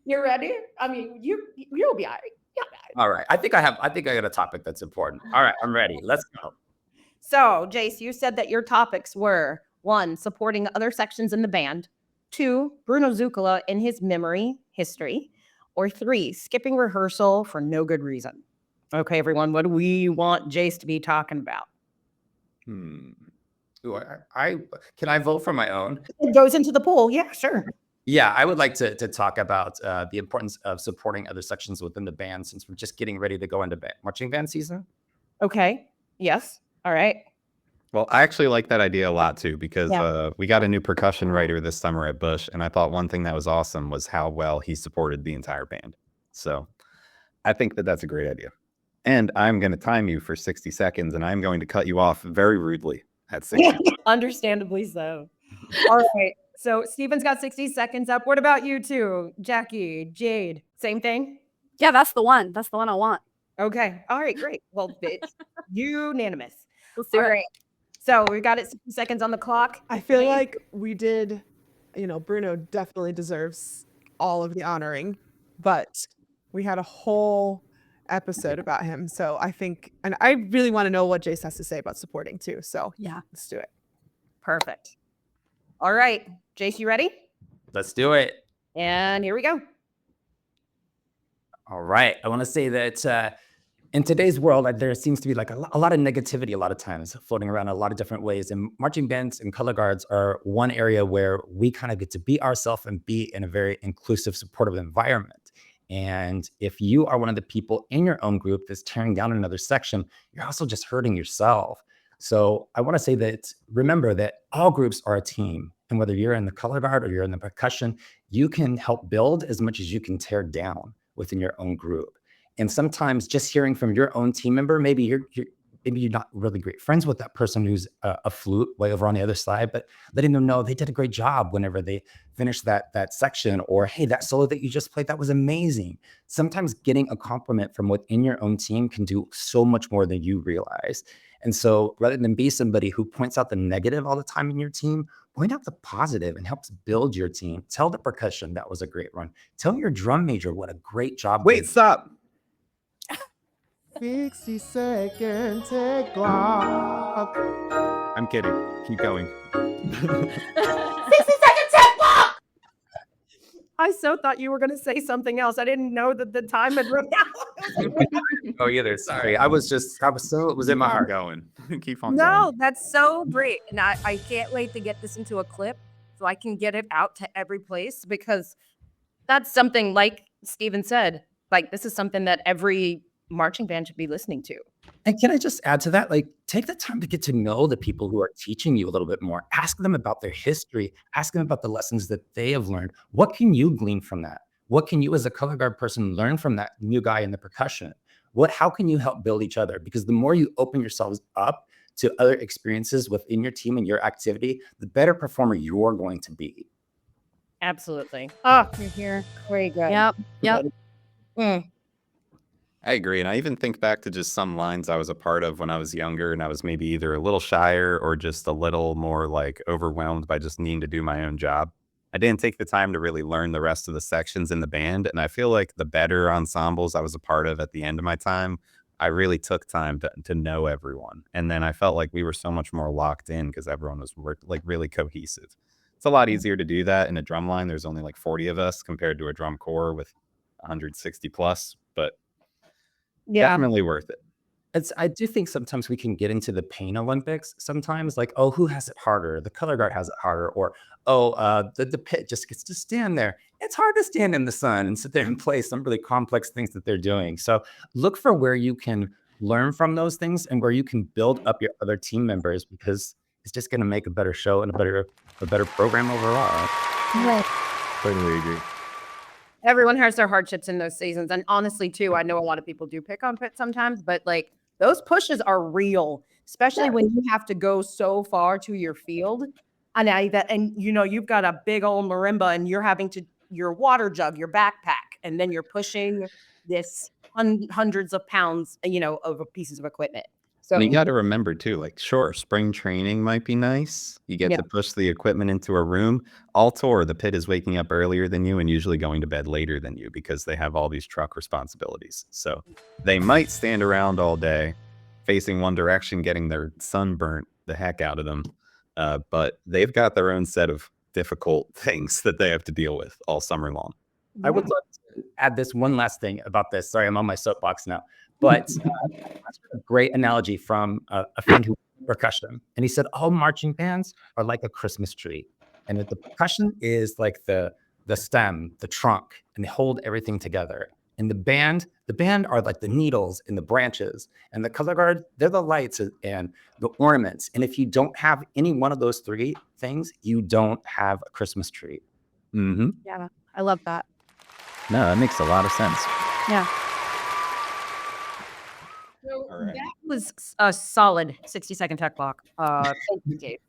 C: you're ready? I mean, you'll be all right. Yeah.
F: All right. I think I got a topic that's important. All right, I'm ready. Let's go.
C: So, Jase, you said that your topics were 1, supporting other sections in the band, 2, Bruno Zuccala in his memory history, or 3, skipping rehearsal for no good reason. Okay, everyone, what do we want Jase to be talking about?
F: Ooh, I can I vote for my own?
C: It goes into the pool. Yeah, sure.
F: Yeah, I would like to talk about the importance of supporting other sections within the band since we're just getting ready to go into marching band season.
C: Okay. Yes. All right.
B: Well, I actually like that idea a lot too, because we got a new percussion writer this summer at Bush, and I thought one thing that was awesome was how well he supported the entire band. So I think that that's a great idea. And I'm going to time you for 60 seconds, and I'm going to cut you off very rudely at 60.
C: Understandably so. All right. So Steven's got 60 seconds up. What about you two? Jackie, Jade, same thing?
G: Yeah, that's the one. That's the one I want.
C: Okay. All right, great. Well, it's unanimous.
G: Let's do
C: All
G: it.
C: right. So we got it 60 seconds on the clock.
A: I feel like we did, Bruno definitely deserves all of the honoring, but we had a whole episode about him. So I think, and I really want to know what Jase has to say about supporting too. So
G: Yeah.
A: let's do it.
C: Perfect. All right. Jase, you ready?
F: Let's do it.
C: And here we go.
F: All right. I want to say that in today's world, there seems to be like a lot of negativity a lot of times floating around in a lot of different ways. And marching bands and color guards are one area where we kind of get to be ourselves and be in a very inclusive, supportive environment. And if you are one of the people in your own group that's tearing down another section, you're also just hurting yourself. So I want to say that remember that all groups are a team. And whether you're in the color guard or you're in the percussion, you can help build as much as you can tear down within your own group. And sometimes just hearing from your own team member, maybe you're not really great friends with that person who's a flute way over on the other side, but letting them know they did a great job whenever they finished that section, or hey, that solo that you just played, that was amazing. Sometimes getting a compliment from within your own team can do so much more than you realize. And so rather than be somebody who points out the negative all the time in your team, point out the positive and helps build your team. Tell the percussion that was a great run. Tell your drum major what a great job.
A: Wait, stop. 60 second take block.
B: I'm kidding. Keep going.
C: 60 second tech block! I so thought you were going to say something else. I didn't know that the time had run out.
F: Oh, either. Sorry. It was in my heart.
B: Going. Keep on
C: No,
B: going.
C: that's so great. And I can't wait to get this into a clip so I can get it out to every place, because that's something, like Steven said, like this is something that every marching band should be listening to.
F: And can I just add to that? Like, take the time to get to know the people who are teaching you a little bit more. Ask them about their history. Ask them about the lessons that they have learned. What can you glean from that? What can you as a color guard person learn from that new guy in the percussion? How can you help build each other? Because the more you open yourselves up to other experiences within your team and your activity, the better performer you're going to be.
C: Absolutely. Oh, you're here. Very good.
G: Yep.
B: I agree. And I even think back to just some lines I was a part of when I was younger, and I was maybe either a little shyer or just a little more like overwhelmed by just needing to do my own job. I didn't take the time to really learn the rest of the sections in the band. And I feel like the better ensembles I was a part of at the end of my time, I really took time to know everyone. And then I felt like we were so much more locked in because everyone was like really cohesive. It's a lot easier to do that in a drum line. There's only like 40 of us compared to a drum corps with 160 plus, but definitely worth it.
F: I do think sometimes we can get into the pain Olympics sometimes, like, oh, who has it harder? The color guard has it harder. Or, the pit just gets to stand there. It's hard to stand in the sun and sit there and play some really complex things that they're doing. So look for where you can learn from those things and where you can build up your other team members, because it's just going to make a better show and a better program overall.
C: Right.
B: Totally agree.
C: Everyone has their hardships in those seasons. And honestly, too, I know a lot of people do pick on Pitt sometimes, but like those pushes are real, especially when you have to go so far to your field. And you've got a big old marimba and you're having to, your water jug, your backpack, and then you're pushing this hundreds of pounds, of pieces of equipment. So
B: And you got to remember too, like, sure, spring training might be nice. You get to push the equipment into a room. All tour, the pit is waking up earlier than you and usually going to bed later than you because they have all these truck responsibilities. So they might stand around all day facing one direction, getting their sun burnt the heck out of them. But they've got their own set of difficult things that they have to deal with all summer long.
F: I would love to add this one last thing about this. Sorry, I'm on my soapbox now. But a great analogy from a friend who percussion. And he said, all marching bands are like a Christmas tree. And that the percussion is like the stem, the trunk, and they hold everything together. And the band are like the needles and the branches. And the color guard, they're the lights and the ornaments. And if you don't have any one of those three things, you don't have a Christmas tree.
B: Mm-hmm.
G: Yeah, I love that.
B: No, that makes a lot of sense.
G: Yeah.
C: was a solid 60-second tech block. Thank you, Dave.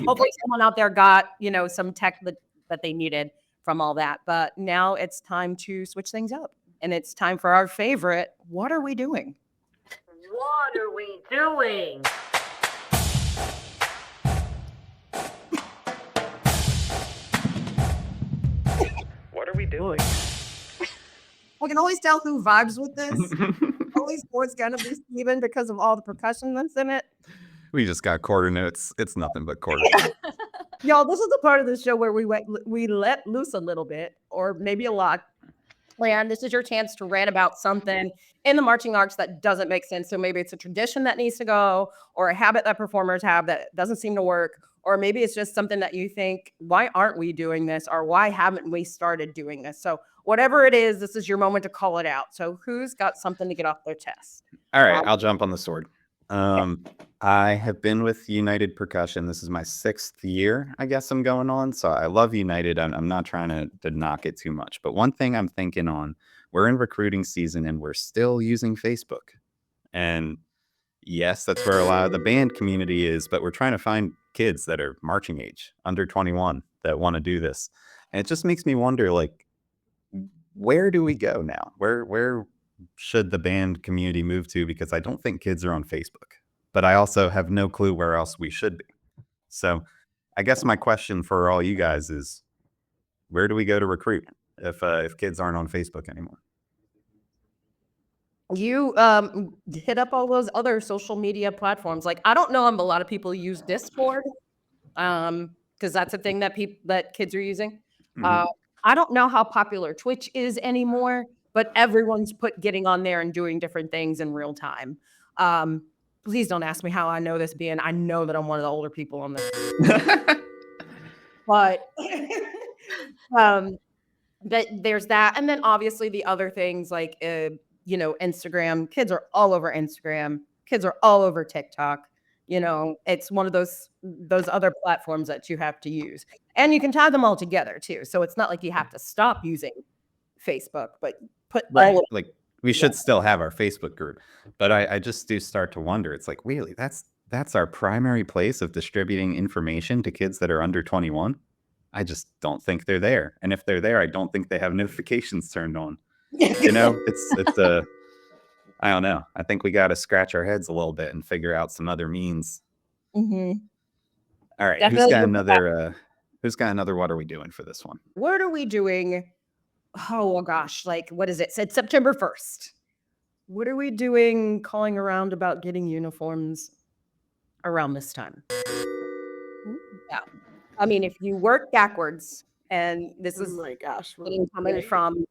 C: Hopefully someone out there got, some tech that they needed from all that. But now it's time to switch things up. And it's time for our favorite, what are we doing?
J: What are we doing?
D: What are we doing?
C: I can always tell who vibes with this. Always it's gonna be Steven because of all the percussion that's in it.
B: We just got quarter notes. It's nothing but quarter notes.
C: Y'all, this is the part of the show where we let loose a little bit, or maybe a lot. And this is your chance to rant about something in the marching arts that doesn't make sense. So maybe it's a tradition that needs to go, or a habit that performers have that doesn't seem to work, or maybe it's just something that you think, why aren't we doing this, or why haven't we started doing this? So whatever it is, this is your moment to call it out. So who's got something to get off their chest?
B: All right, I'll jump on the sword. I have been with United Percussion. This is my 6th year, I guess I'm going on. So I love United. I'm not trying to knock it too much. But one thing I'm thinking on, we're in recruiting season and we're still using Facebook. And yes, that's where a lot of the band community is. But we're trying to find kids that are marching age, under 21, that want to do this. And it just makes me wonder, like, where do we go now? Where should the band community move to? Because I don't think kids are on Facebook, but I also have no clue where else we should be. So I guess my question for all you guys is, where do we go to recruit if kids aren't on Facebook anymore?
C: You hit up all those other social media platforms. Like, I don't know if a lot of people use Discord, because that's a thing that kids are using. I don't know how popular Twitch is anymore, but everyone's getting on there and doing different things in real time. Please don't ask me how I know this, being I know that I'm one of the older people on this. But there's that. And then obviously the other things like, Instagram. Kids are all over Instagram. Kids are all over TikTok. It's one of those other platforms that you have to use. And you can tie them all together too. So it's not like you have to stop using Facebook, but put all of
B: like we should still have our Facebook group. But I just do start to wonder, it's like, really, that's our primary place of distributing information to kids that are under 21. I just don't think they're there. And if they're there, I don't think they have notifications turned on. It's I don't know. I think we got to scratch our heads a little bit and figure out some other means.
C: Mm-hmm.
B: All right.
C: Definitely
B: Who's got another what are we doing for this one?
C: What are we doing? Oh gosh, like what is it? It's September 1st. What are we doing calling around about getting uniforms around this time? Yeah. I mean, if you work backwards, and this is
A: my gosh,
C: coming from,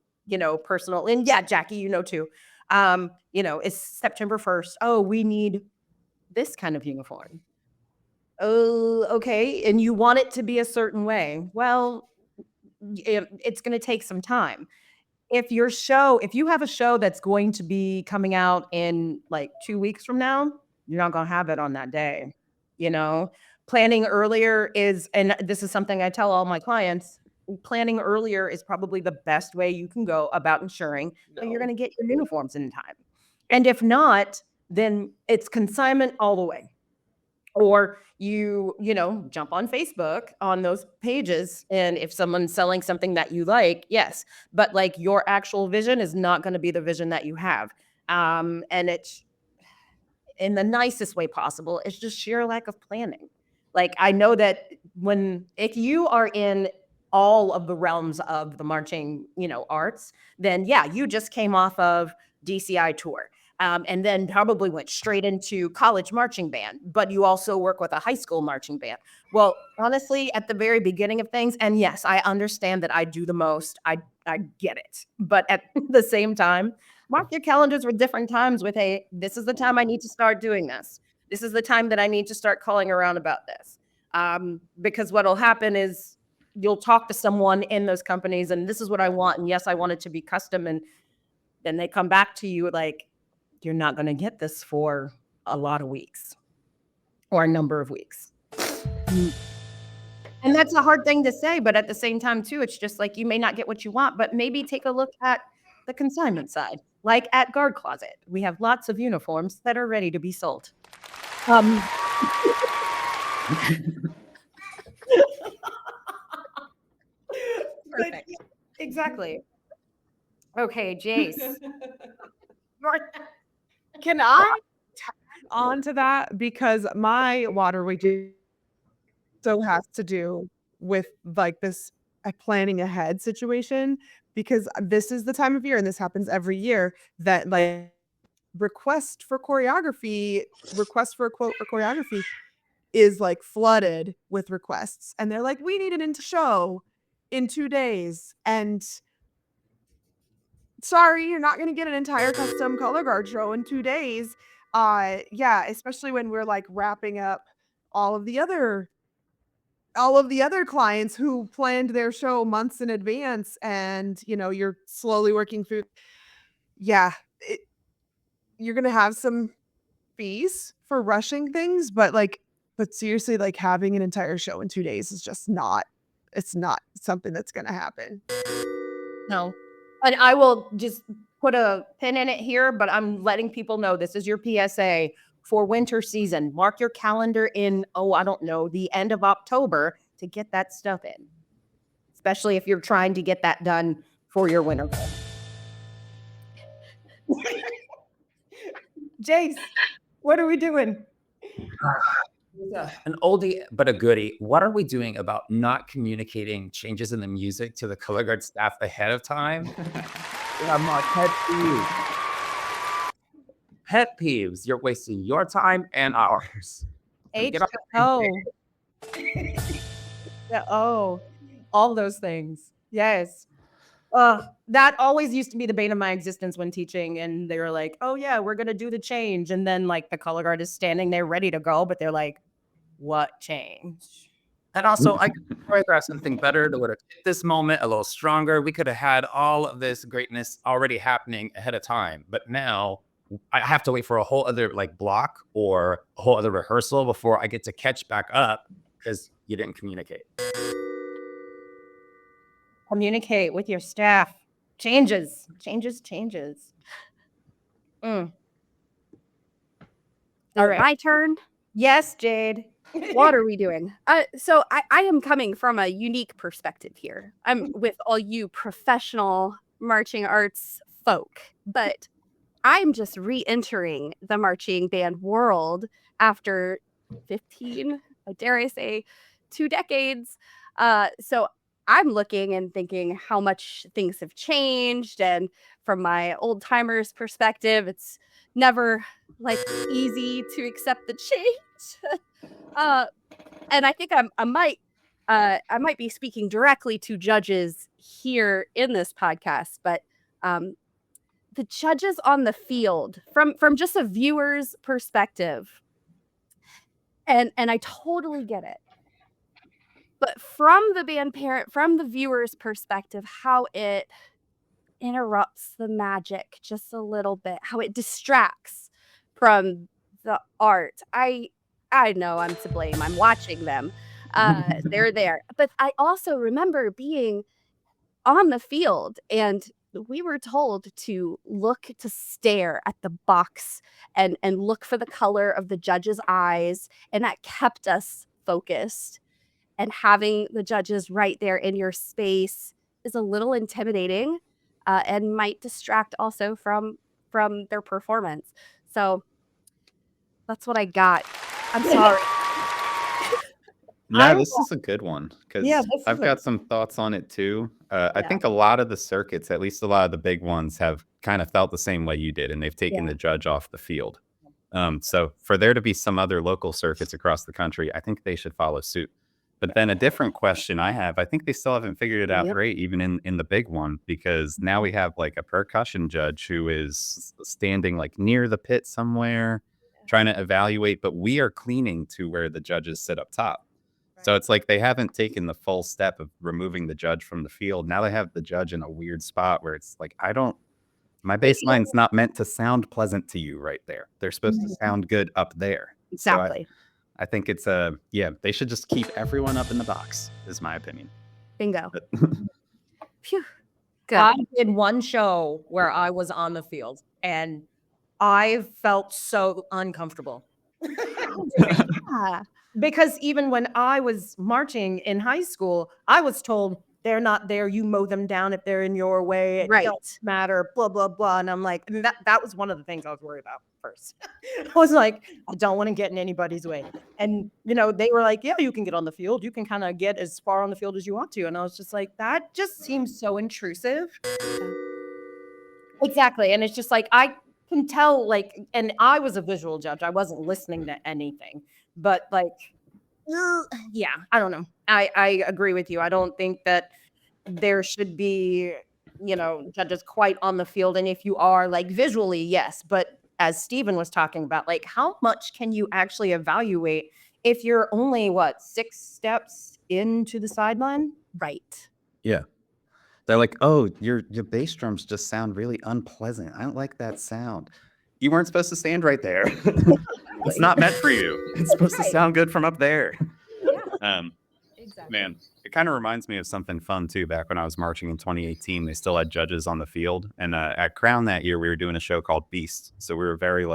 C: personal, and yeah, Jackie, too. It's September 1st. Oh, we need this kind of uniform. Oh, okay. And you want it to be a certain way. Well, it's going to take some time. If you have a show that's going to be coming out in like 2 weeks from now, you're not going to have it on that day. Planning earlier and this is something I tell all my clients, planning earlier is probably the best way you can go about ensuring that you're going to get your uniforms in time. And if not, then it's consignment all the way. Or you jump on Facebook on those pages. And if someone's selling something that you like, yes, but like your actual vision is not going to be the vision that you have. And it's in the nicest way possible. It's just sheer lack of planning. Like, I know that if you are in all of the realms of the marching, arts, then yeah, you just came off of DCI tour. And then probably went straight into college marching band, but you also work with a high school marching band. Well, honestly, at the very beginning of things, and yes, I understand that I do the most. I get it. But at the same time, mark your calendars with different times with, hey, this is the time I need to start doing this. This is the time that I need to start calling around about this. Because what'll happen is you'll talk to someone in those companies and this is what I want. And yes, I want it to be custom. And then they come back to you like, you're not going to get this for a lot of weeks or a number of weeks. And that's a hard thing to say, but at the same time too, it's just like, you may not get what you want, but maybe take a look at the consignment side. like at Guard Closet. We have lots of uniforms that are ready to be sold. Perfect. Exactly. Okay, Jase.
A: Can I tag on to that? Because my water wager so has to do with like this planning ahead situation, because this is the time of year and this happens every year that like request for a quote for choreography is like flooded with requests, and they're like, we need it into show in 2 days, and sorry, you're not going to get an entire custom color guard show in 2 days. Yeah, especially when we're like wrapping up all of the other clients who planned their show months in advance, and you're slowly working through. Yeah, you're going to have some fees for rushing things, but seriously, like having an entire show in 2 days is just not, it's not something that's going to happen.
C: No. And I will just put a pin in it here, but I'm letting people know this is your PSA for winter season. Mark your calendar in, I don't know, the end of October to get that stuff in, especially if you're trying to get that done for your winter. Jase, what are we doing?
F: An oldie but a goodie. What are we doing about not communicating changes in the music to the color guard staff ahead of time? I'm like, pet peeves. You're wasting your time and ours. Get off the
C: all those things. Yes. That always used to be the bane of my existence when teaching, and they were like, oh yeah, we're gonna do the change, and then like the color guard is standing there ready to go, but they're like, what change?
F: And also, I could choreograph something better that would have hit this moment a little stronger. We could have had all of this greatness already happening ahead of time, but now I have to wait for a whole other like block or a whole other rehearsal before I get to catch back up because you didn't communicate.
C: Communicate with your staff. Changes. All right.
G: My turn.
C: Yes, Jade.
G: What are we doing? So I am coming from a unique perspective here. I'm with all you professional marching arts folk, but I'm just re-entering the marching band world after 15, dare I say, 2 decades. So I'm looking and thinking how much things have changed, and from my old timers perspective, it's never like easy to accept the change. And I think I might be speaking directly to judges here in this podcast, but the judges on the field from just a viewer's perspective, and I totally get it. But from the band parent, from the viewer's perspective, how it interrupts the magic just a little bit, how it distracts from the art. I know I'm to blame. I'm watching them. They're there. But I also remember being on the field, and we were told to stare at the box and look for the color of the judge's eyes, and that kept us focused. And having the judges right there in your space is a little intimidating, and might distract also from their performance. So that's what I got. I'm sorry.
B: No, this is a good one because I've got some thoughts on it too. I think a lot of the circuits, at least a lot of the big ones, have kind of felt the same way you did, and they've taken the judge off the field. So for there to be some other local circuits across the country, I think they should follow suit. But then a different question I have, I think they still haven't figured it out great, even in the big one, because now we have like a percussion judge who is standing like near the pit somewhere, trying to evaluate, but we are cleaning to where the judges sit up top. So it's like they haven't taken the full step of removing the judge from the field. Now they have the judge in a weird spot where it's like, my bass line's not meant to sound pleasant to you right there. They're supposed to sound good up there.
G: Exactly.
B: So I think it's they should just keep everyone up in the box, is my opinion.
G: Bingo.
C: Phew.
G: Good.
C: I did one show where I was on the field and I felt so uncomfortable.
G: Yeah.
C: Because even when I was marching in high school, I was told they're not there. You mow them down if they're in your way. It
G: Right.
C: don't matter, blah, blah, blah. And I'm like, and that was one of the things I was worried about first. I was like, I don't want to get in anybody's way. And, they were like, yeah, you can get on the field. You can kind of get as far on the field as you want to. And I was just like, that just seems so intrusive. Exactly. And it's just like, I can tell, and I was a visual judge. I wasn't listening to anything. But yeah, I don't know. I agree with you. I don't think that there should be, judges quite on the field. And if you are visually, yes. But as Stephen was talking about, how much can you actually evaluate if you're only 6 steps into the sideline?
G: Right.
B: Yeah. They're like, oh, your bass drums just sound really unpleasant. I don't like that sound. You weren't supposed to stand right there. It's not meant for you. It's supposed to sound good from up there.
C: Yeah.
G: Exactly.
B: Man, it kind of reminds me of something fun too. Back when I was marching in 2018, they still had judges on the field. And at Crown that year, we were doing a show called Beast. So we were very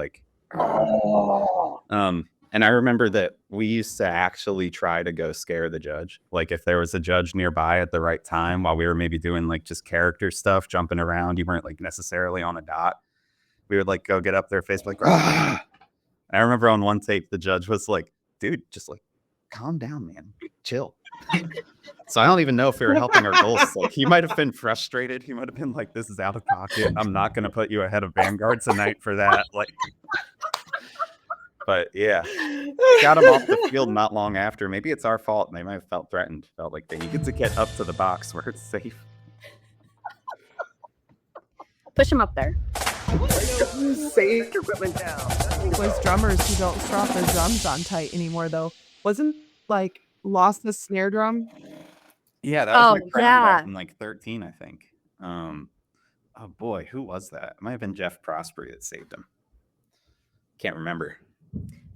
B: and I remember that we used to actually try to go scare the judge. If there was a judge nearby at the right time while we were maybe doing just character stuff, jumping around, you weren't necessarily on a dot. We would go get up their face, ah! And I remember on one tape, the judge was like, dude, just calm down, man, chill. So I don't even know if we were helping our goals. He might have been frustrated. He might have been like, this is out of pocket. I'm not going to put you ahead of Vanguard tonight for that. But yeah, got him off the field not long after. Maybe it's our fault. They might have felt threatened, felt like they needed to get up to the box where it's safe.
G: Push him up there.
A: Save equipment down. Was drummers who don't strap their drums on tight anymore, though. Wasn't lost the snare drum?
B: Yeah, that was my friend back
G: yeah.
B: in 13, I think. Oh boy, who was that? It might have been Jeff Prospery that saved him. Can't remember.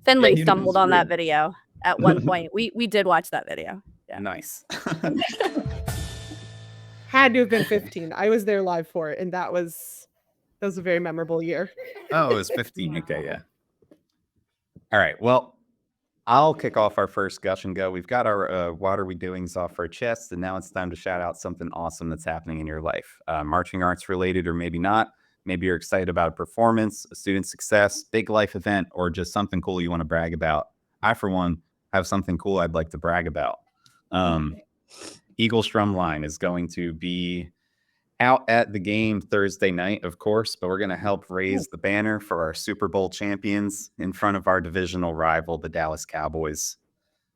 G: Finley
B: he
G: stumbled
B: was
G: on that
B: rude.
G: video at one point. We did watch that video. Yeah.
B: Nice.
A: Had to have been 15. I was there live for it, and that was a very memorable year.
B: Oh, it was 15. Okay, yeah. All right. Well, I'll kick off our first Gush and Go. We've got our What Are We Doings off our chest, and now it's time to shout out something awesome that's happening in your life. Marching arts related or maybe not. Maybe you're excited about a performance, a student success, big life event, or just something cool you want to brag about. I, for one, have something cool I'd like to brag about. Eagles Drumline is going to be out at the game Thursday night, of course, but we're going to help raise the banner for our Super Bowl champions in front of our divisional rival, the Dallas Cowboys.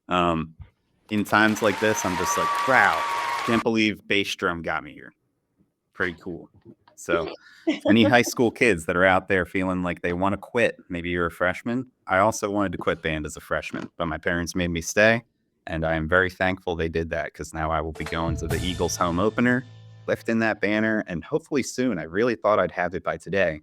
B: In times like this, I'm just wow, can't believe bass drum got me here. Pretty cool. So any high school kids that are out there feeling like they want to quit, maybe you're a freshman. I also wanted to quit band as a freshman, but my parents made me stay. And I am very thankful they did that because now I will be going to the Eagles home opener, lifting that banner, and hopefully soon, I really thought I'd have it by today,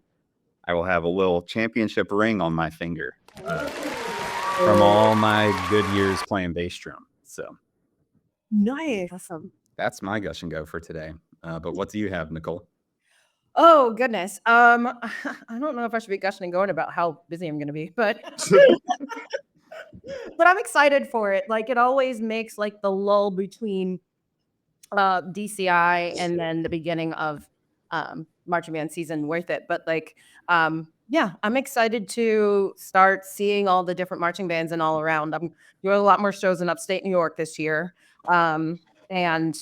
B: I will have a little championship ring on my finger from all my good years playing bass drum. So
A: Nice.
G: Awesome.
B: that's my Gush and Go for today. But what do you have, Nicole?
C: Oh, goodness. I don't know if I should be gushing and going about how busy I'm going to be, but but I'm excited for it. It always makes the lull between DCI and then the beginning of marching band season worth it. But yeah, I'm excited to start seeing all the different marching bands and all around. I'm doing a lot more shows in upstate New York this year. And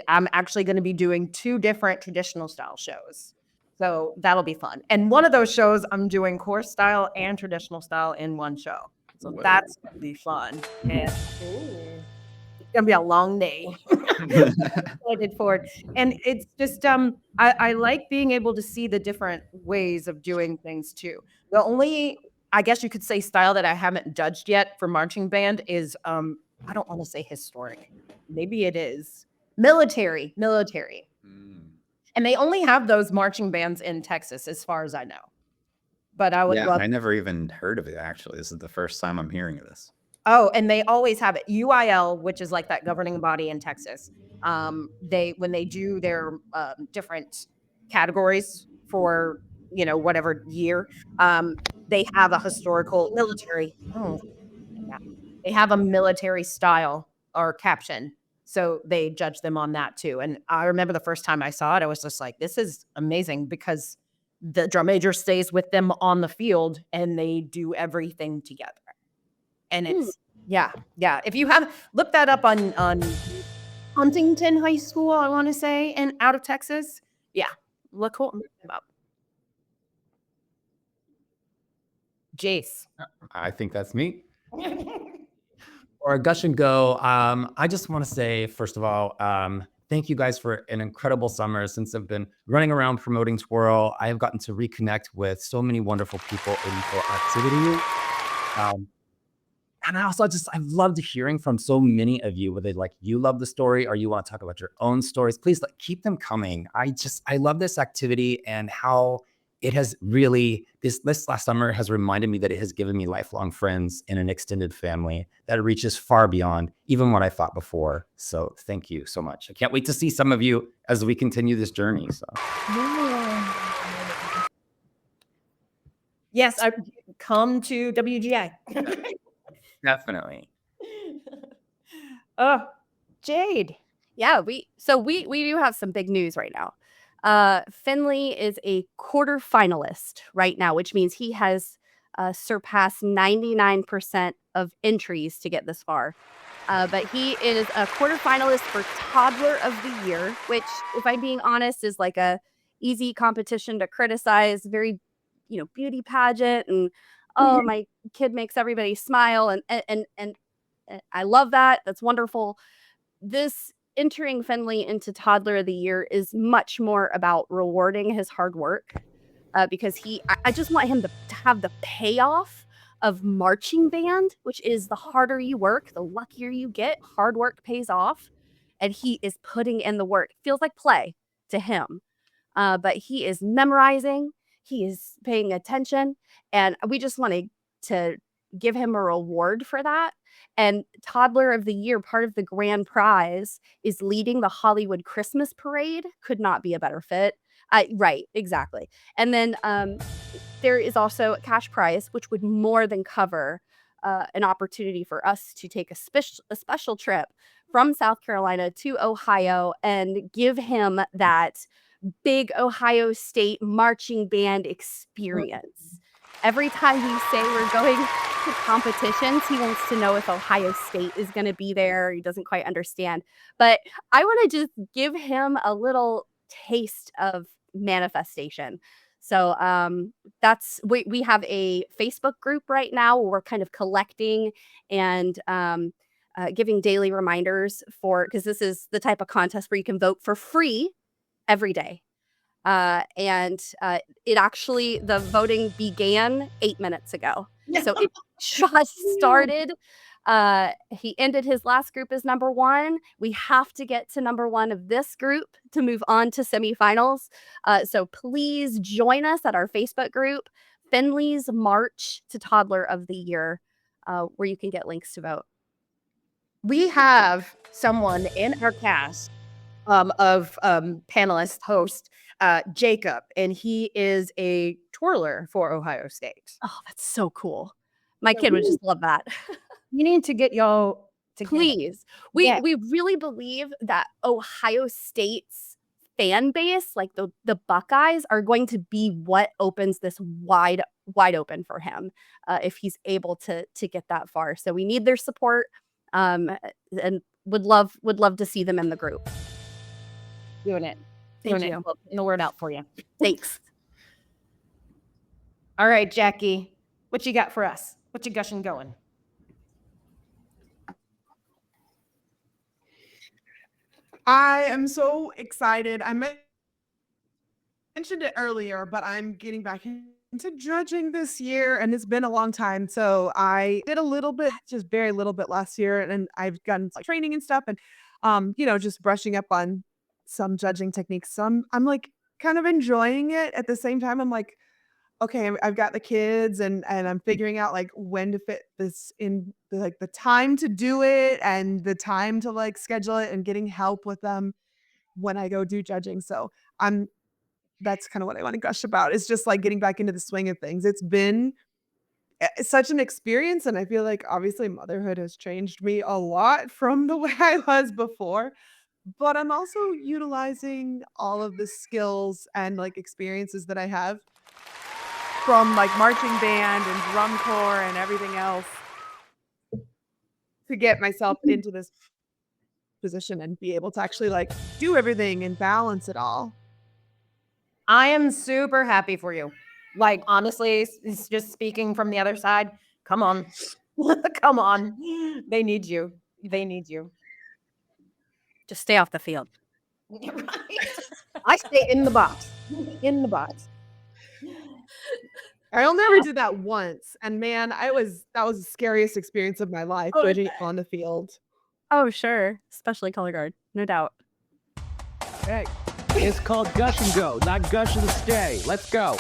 C: I'm actually going to be doing 2 different traditional style shows. So that'll be fun. And one of those shows, I'm doing course style and traditional style in one show. So that's going to be fun. And it's going to be a long day. Excited for it. And it's just, I like being able to see the different ways of doing things too. The only, I guess you could say, style that I haven't judged yet for marching band is, I don't want to say historic. Maybe it is. Military. And they only have those marching bands in Texas, as far as I know. But I would love.
B: I never even heard of it, actually. This is the first time I'm hearing of this.
C: Oh, and they always have it. UIL, which is that governing body in Texas. When they do their different categories for whatever year, they have a historical military. Oh, yeah. They have a military style or caption. So they judge them on that too. And I remember the first time I saw it, I was just like, this is amazing because the drum major stays with them on the field and they do everything together. And it's, yeah. If you have, look that up on Huntington High School, I want to say, and out of Texas. Yeah. Look them up. Jase.
F: I think that's me. Or Gush and Go. I just want to say, first of all, thank you guys for an incredible summer. Since I've been running around promoting Twirl, I have gotten to reconnect with so many wonderful people in the activity. And I've loved hearing from so many of you, whether you love the story or you want to talk about your own stories. Please keep them coming. I love this activity and how it has really, this last summer has reminded me that it has given me lifelong friends and an extended family that reaches far beyond even what I thought before. So thank you so much. I can't wait to see some of you as we continue this journey. So.
C: Yes, I come to WGI.
F: Definitely.
C: Oh, Jade.
G: Yeah, we do have some big news right now. Finley is a quarter finalist right now, which means he has surpassed 99% of entries to get this far. But he is a quarter finalist for Toddler of the Year, which, if I'm being honest, is like a easy competition to criticize. Very, beauty pageant, and my kid makes everybody smile, and I love that. That's wonderful. This entering Finley into Toddler of the Year is much more about rewarding his hard work, because I just want him to have the payoff of marching band, which is the harder you work, the luckier you get. Hard work pays off, and he is putting in the work. Feels like play to him, but he is memorizing. He is paying attention, and we just wanted to give him a reward for that. And Toddler of the Year, part of the grand prize, is leading the Hollywood Christmas parade. Could not be a better fit. Right, exactly. And then there is also a cash prize, which would more than cover an opportunity for us to take a special trip from South Carolina to Ohio and give him that big Ohio State marching band experience. Every time we say we're going to competitions, he wants to know if Ohio State is going to be there. He doesn't quite understand. But I want to just give him a little taste of manifestation. So we have a Facebook group right now where we're kind of collecting and giving daily reminders because this is the type of contest where you can vote for free every day. It actually, the voting began 8 minutes ago. So it just started. He ended his last group as number 1. We have to get to number 1 of this group to move on to semifinals. So please join us at our Facebook group, Finley's March to Toddler of the Year, where you can get links to vote.
C: We have someone in our cast of panelist host, Jacob, and he is a twirler for Ohio State.
G: Oh, that's so cool. My kid would just love that.
C: You need to get y'all together.
G: Please. We really believe that Ohio State's fan base, like the Buckeyes, are going to be what opens this wide open for him if he's able to get that far. So we need their support, and would love to see them in the group.
C: Doing it.
G: Thank you.
C: Putting the word out for you.
G: Thanks.
C: All right, Jackie, what you got for us? What you gushing going?
A: I am so excited. I mentioned it earlier, but I'm getting back into judging this year, and it's been a long time. So I did a little bit, just very little bit last year, and I've gotten training and stuff, and just brushing up on some judging techniques. So I'm like kind of enjoying it. At the same time, I'm like, okay, I've got the kids and I'm figuring out like when to fit this in, like the time to do it and the time to like schedule it and getting help with them when I go do judging. So that's kind of what I want to gush about, is just like getting back into the swing of things. It's been such an experience, and I feel like obviously motherhood has changed me a lot from the way I was before, but I'm also utilizing all of the skills and like experiences that I have from like marching band and drum corps and everything else to get myself into this position and be able to actually like do everything and balance it all.
C: I am super happy for you. Like, honestly, it's just speaking from the other side. Come on. Come on. They need you. They need you.
G: Just stay off the field.
C: Right? I stay in the box. In the box.
A: I only ever did that once, and man, that was the scariest experience of my life, judging on the field.
G: Oh, sure. Especially color guard. No doubt.
M: Hey, it's called Gush and Go, not Gush and Stay. Let's go.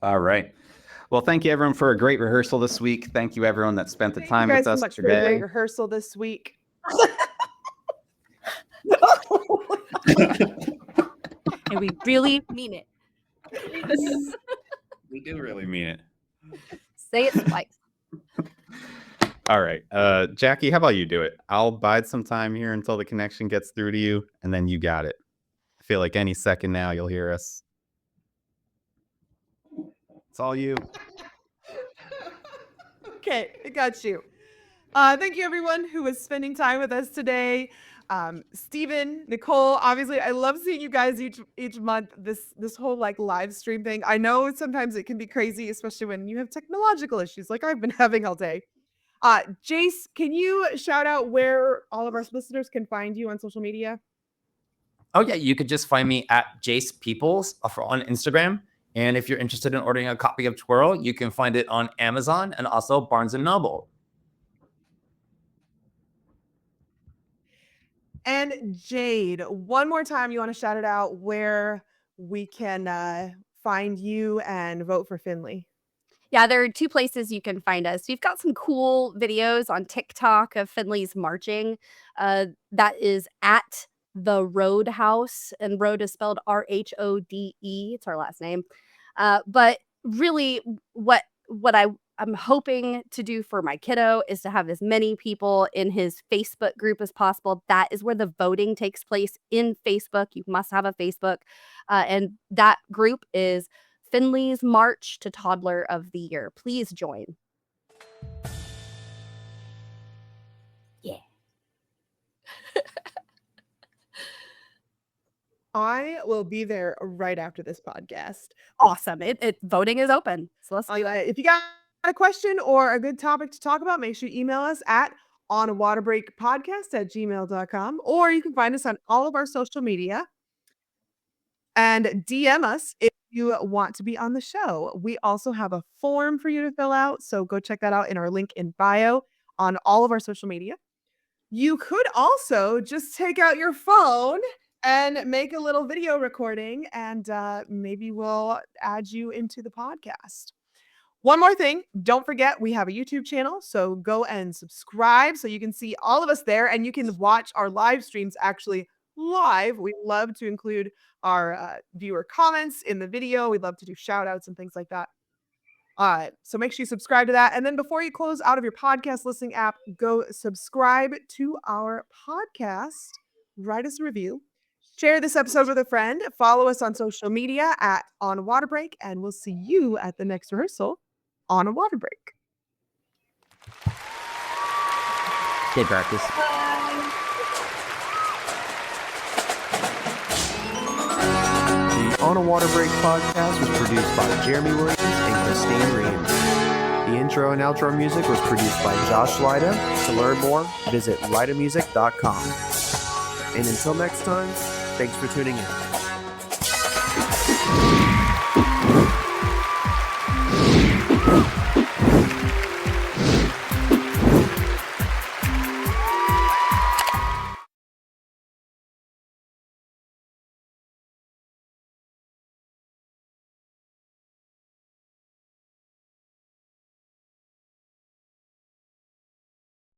B: All right. Well, thank you everyone for a great rehearsal this week. Thank you everyone that spent the time with us
A: Thank you guys so much for a
B: today.
A: great rehearsal this week.
G: And we really mean it.
B: We do really mean it.
G: Say it twice.
B: All right. Jackie, how about you do it? I'll bide some time here until the connection gets through to you, and then you got it. I feel like any second now you'll hear us. It's all you.
A: Okay, I got you. Thank you everyone who was spending time with us today. Stephen, Nicole, obviously I love seeing you guys each month. This whole like live stream thing. I know sometimes it can be crazy, especially when you have technological issues like I've been having all day. Jase, can you shout out where all of our listeners can find you on social media?
F: Oh yeah, you could just find me at Jase Peeples on Instagram. And if you're interested in ordering a copy of Twirl, you can find it on Amazon and also Barnes & Noble.
A: And Jade, one more time, you want to shout it out where we can find you and vote for Finley?
G: Yeah, there are 2 places you can find us. We've got some cool videos on TikTok of Finley's marching. That is at the Rhode House, and Rhode is spelled Rhode. It's our last name. But really, what I'm hoping to do for my kiddo is to have as many people in his Facebook group as possible. That is where the voting takes place, in Facebook. You must have a Facebook. And that group is Finley's March to Toddler of the Year. Please join.
C: Yeah.
A: I will be there right after this podcast.
G: Awesome. It voting is open. So let's
A: if you got a question or a good topic to talk about, make sure you email us at onawaterbreakpodcast@gmail.com, or you can find us on all of our social media and DM us if you want to be on the show. We also have a form for you to fill out, so go check that out in our link in bio on all of our social media. You could also just take out your phone and make a little video recording, and maybe we'll add you into the podcast. One more thing, don't forget we have a YouTube channel, so go and subscribe so you can see all of us there, and you can watch our live streams actually live. We love to include our viewer comments in the video. We love to do shout outs and things like that. So make sure you subscribe to that. And then before you close out of your podcast listening app, go subscribe to our podcast, write us a review, share this episode with a friend, follow us on social media at On a Water Break, and we'll see you at the next rehearsal on a water break.
M: Good practice.
K: The On a Water Break podcast was produced by Jeremy Williams and Christine Reams. The intro and outro music was produced by Josh Lyda. To learn more, visit lydamusic.com. And until next time, thanks for tuning in.